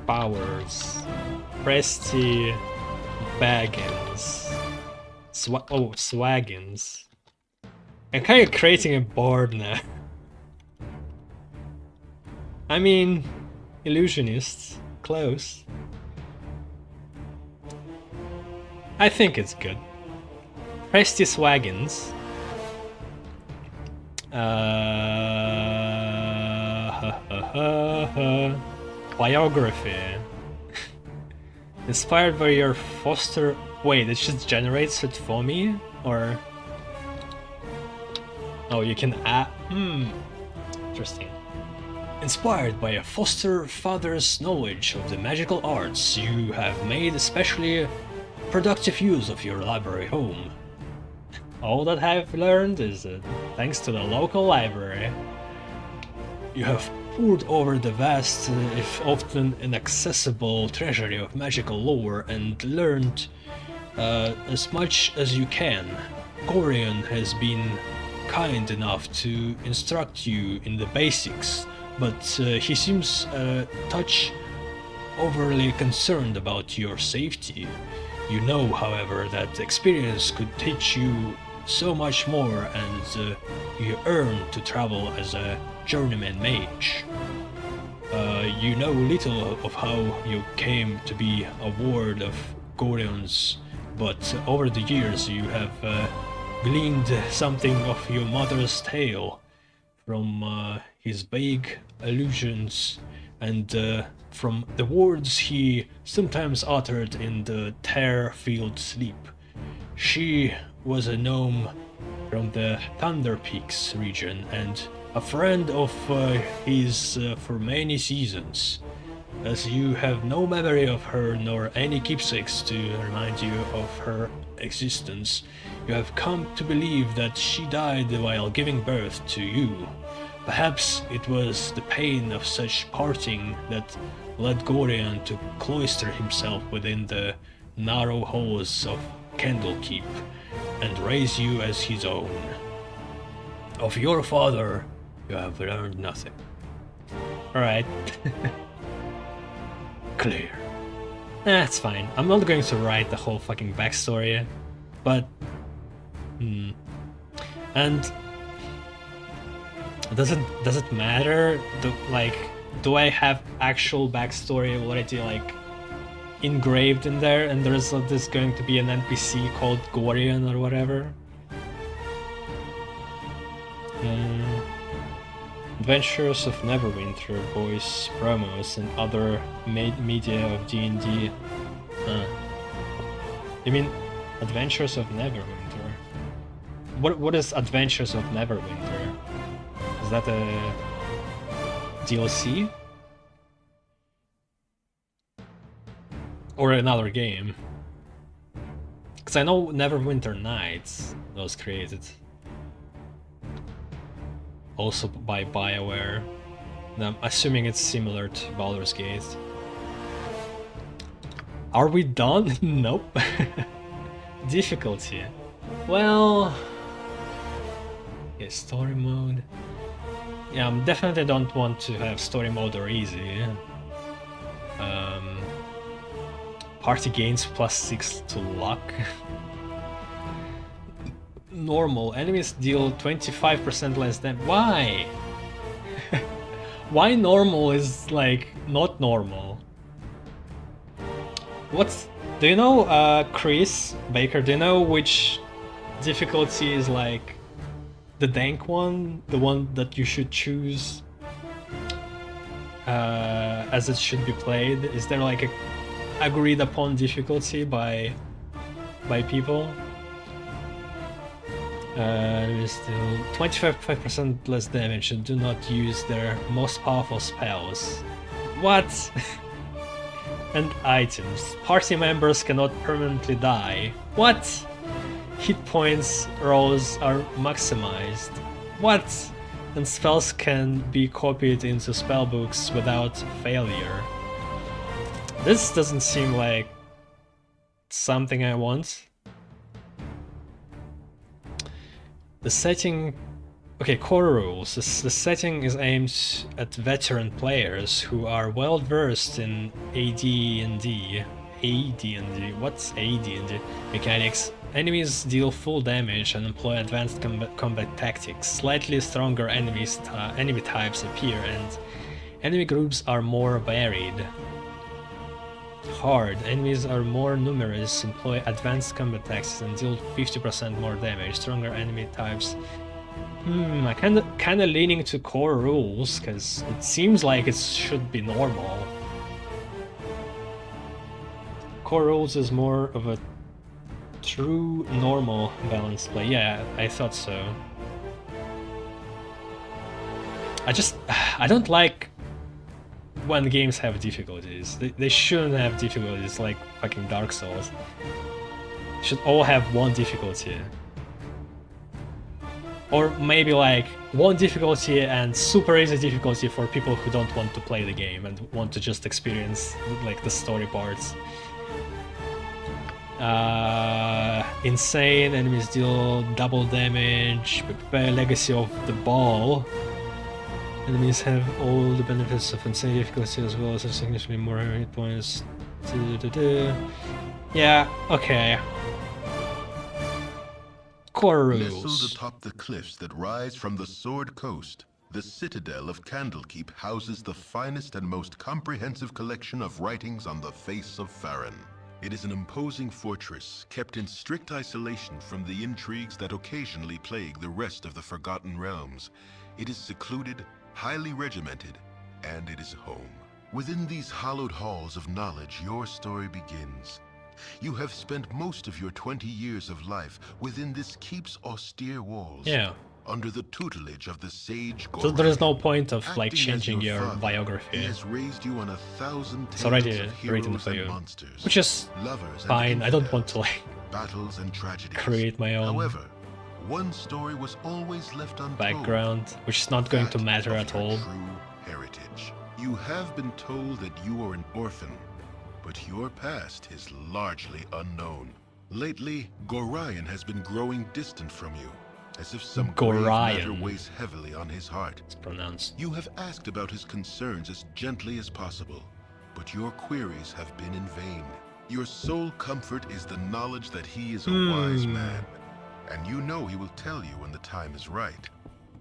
Powers Presti Baggins Swaggins. I'm kind of creating a board now. I mean, illusionists, close. I think it's good. Presti Swaggins. Biography. Inspired by your foster. Wait, it just generates it for me? Or. Oh, you can add. Interesting. Inspired by a foster father's knowledge of the magical arts, you have made especially productive use of your library home. All that I've learned is thanks to the local library. You have pored over the vast, if often inaccessible treasury of magical lore and learned as much as you can. Gorion has been kind enough to instruct you in the basics, but he seems a touch overly concerned about your safety. You know, however, that experience could teach you so much more, and you earn to travel as a journeyman mage. You know little of how you came to be a ward of Gorion's, but over the years you have gleaned something of your mother's tale from his vague allusions and from the words he sometimes uttered in the tear-filled sleep. She was a gnome from the Thunder Peaks region and a friend of his for many seasons. As you have no memory of her nor any keepsakes to remind you of her existence, you have come to believe that she died while giving birth to you. Perhaps it was the pain of such parting that led Gorion to cloister himself within the narrow halls of Candlekeep and raise you as his own. Of your father, you have learned nothing. Alright. Clear. That's fine. I'm not going to write the whole fucking backstory, but... And... Does it matter? Do I have actual backstory already, like, engraved in there, and there's this going to be an NPC called Gorion or whatever? Adventures of Neverwinter, voice promos, and other media of D&D. You mean Adventures of Neverwinter? What is Adventures of Neverwinter? Is that a DLC? Or another game? Because I know Neverwinter Nights was created. Also by BioWare. And I'm assuming it's similar to Baldur's Gate. Are we done? Nope. Difficulty. Well... yeah, story mode. Yeah, I definitely don't want to have story mode or easy. Party gains +6 to luck. Normal. Enemies deal 25% less damage. Why? Why normal is like not normal? What's... do you know, Chris Baker, do you know which difficulty is like the dank one? The one that you should choose as it should be played? Is there like a agreed upon difficulty by people? Still 25% less damage and do not use their most powerful spells. What? And items. Party members cannot permanently die. What? Hit points rolls are maximized. What? And spells can be copied into spellbooks without failure. This doesn't seem like something I want. The setting... okay, core rules. The setting is aimed at veteran players who are well versed in AD&D. AD&D? What's AD&D? Mechanics. Enemies deal full damage and employ advanced combat tactics. Slightly stronger enemy types appear and enemy groups are more varied. Hard. Enemies are more numerous, employ advanced combat tactics and deal 50% more damage. Stronger enemy types. I kinda leaning to core rules, because it seems like it should be normal. Core rules is more of a true normal balanced play. Yeah, I thought so. I don't like when games have difficulties. They shouldn't have difficulties like fucking Dark Souls. Should all have one difficulty. Or maybe like one difficulty and super easy difficulty for people who don't want to play the game and want to just experience like the story parts. Insane, enemies deal double damage, prepare Legacy of the Ball. Enemies have all the benefits of insane difficulty as well as significantly more hit points. Yeah, okay. Core rules. Nestled atop the cliffs that rise from the Sword Coast, the citadel of Candlekeep houses the finest and most comprehensive collection of writings on the face of Farron. It is an imposing fortress, kept in strict isolation from the intrigues that occasionally plague the rest of the Forgotten Realms. It is secluded, highly regimented, and it is home. Within these hallowed halls of knowledge, your story begins. You have spent most of your 20 years of life within this keep's austere walls. Yeah. Under the tutelage of the sage So there is no point of Acting like changing as your father, biography. He has raised you on 1,000 It's already tales of written heroes for and you, monsters, which is lovers and fine. I don't infidels, want to like battles and tragedies. create my own However, one story was always left untold. background, which is not going to matter at all. True heritage. You have been told that you are an orphan, but your past is largely unknown. Lately, Gorion has been growing distant from you, as if some grave matter Gorion. weighs heavily on his heart. It's pronounced. You have asked about his concerns as gently as possible, but your queries have been in vain. Your sole comfort is the knowledge that he is a wise man, and you know he will tell you when the time is right.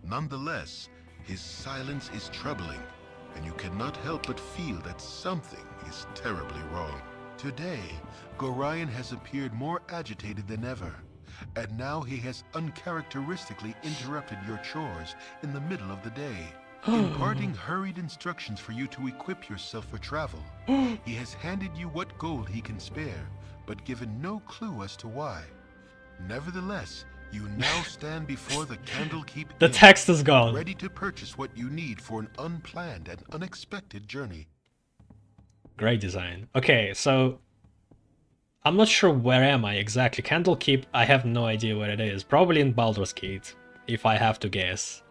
Nonetheless, his silence is troubling, and you cannot help but feel that something is terribly wrong. Today, Gorion has appeared more agitated than ever, and now he has uncharacteristically interrupted your chores in the middle of the day, imparting hurried instructions for you to equip yourself for travel. He has handed you what gold he can spare, but given no clue as to why. Nevertheless, you now stand before the Candlekeep The Inn, text is gone. ready to purchase what you need for an unplanned and unexpected journey. Great design. Okay, so I'm not sure where am I exactly. Candlekeep, I have no idea where it is. Probably in Baldur's Gate, if I have to guess.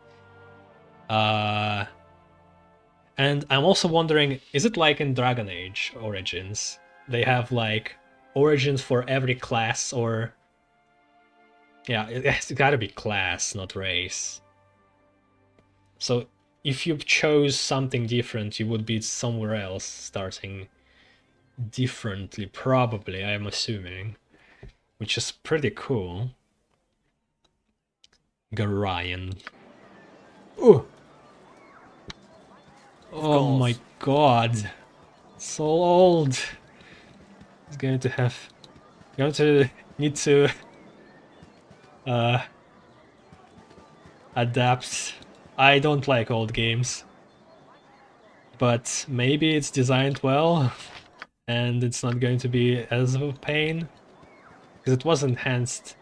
And I'm also wondering, is it like in Dragon Age Origins? They have like origins for every class, or yeah, it's gotta be class, not race. So if you chose something different, you would be somewhere else, starting differently, probably, I'm assuming. Which is pretty cool. Gorion. Ooh! Oh my god. So old. He's going to have... going to need to... adapt. I don't like old games. But maybe it's designed well, and it's not going to be as of a pain. Because it was enhanced.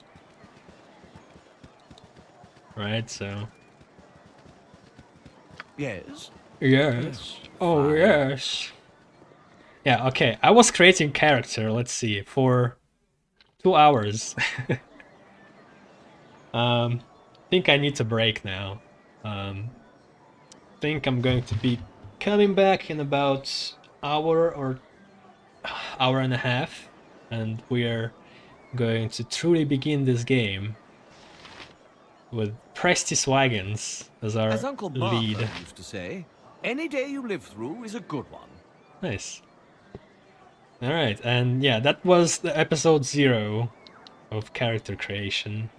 Right, so... Yes? Yes. Oh, yes. Yeah, okay. I was creating character, let's see, for 2 hours. Think I need to break now. Think I'm going to be coming back in about hour or hour and a half, and we're going to truly begin this game with Prestis Wagons as our As Uncle lead. Martha used to say, any day you live through is a good one. Nice. Alright, and yeah, that was the episode 0 of character creation.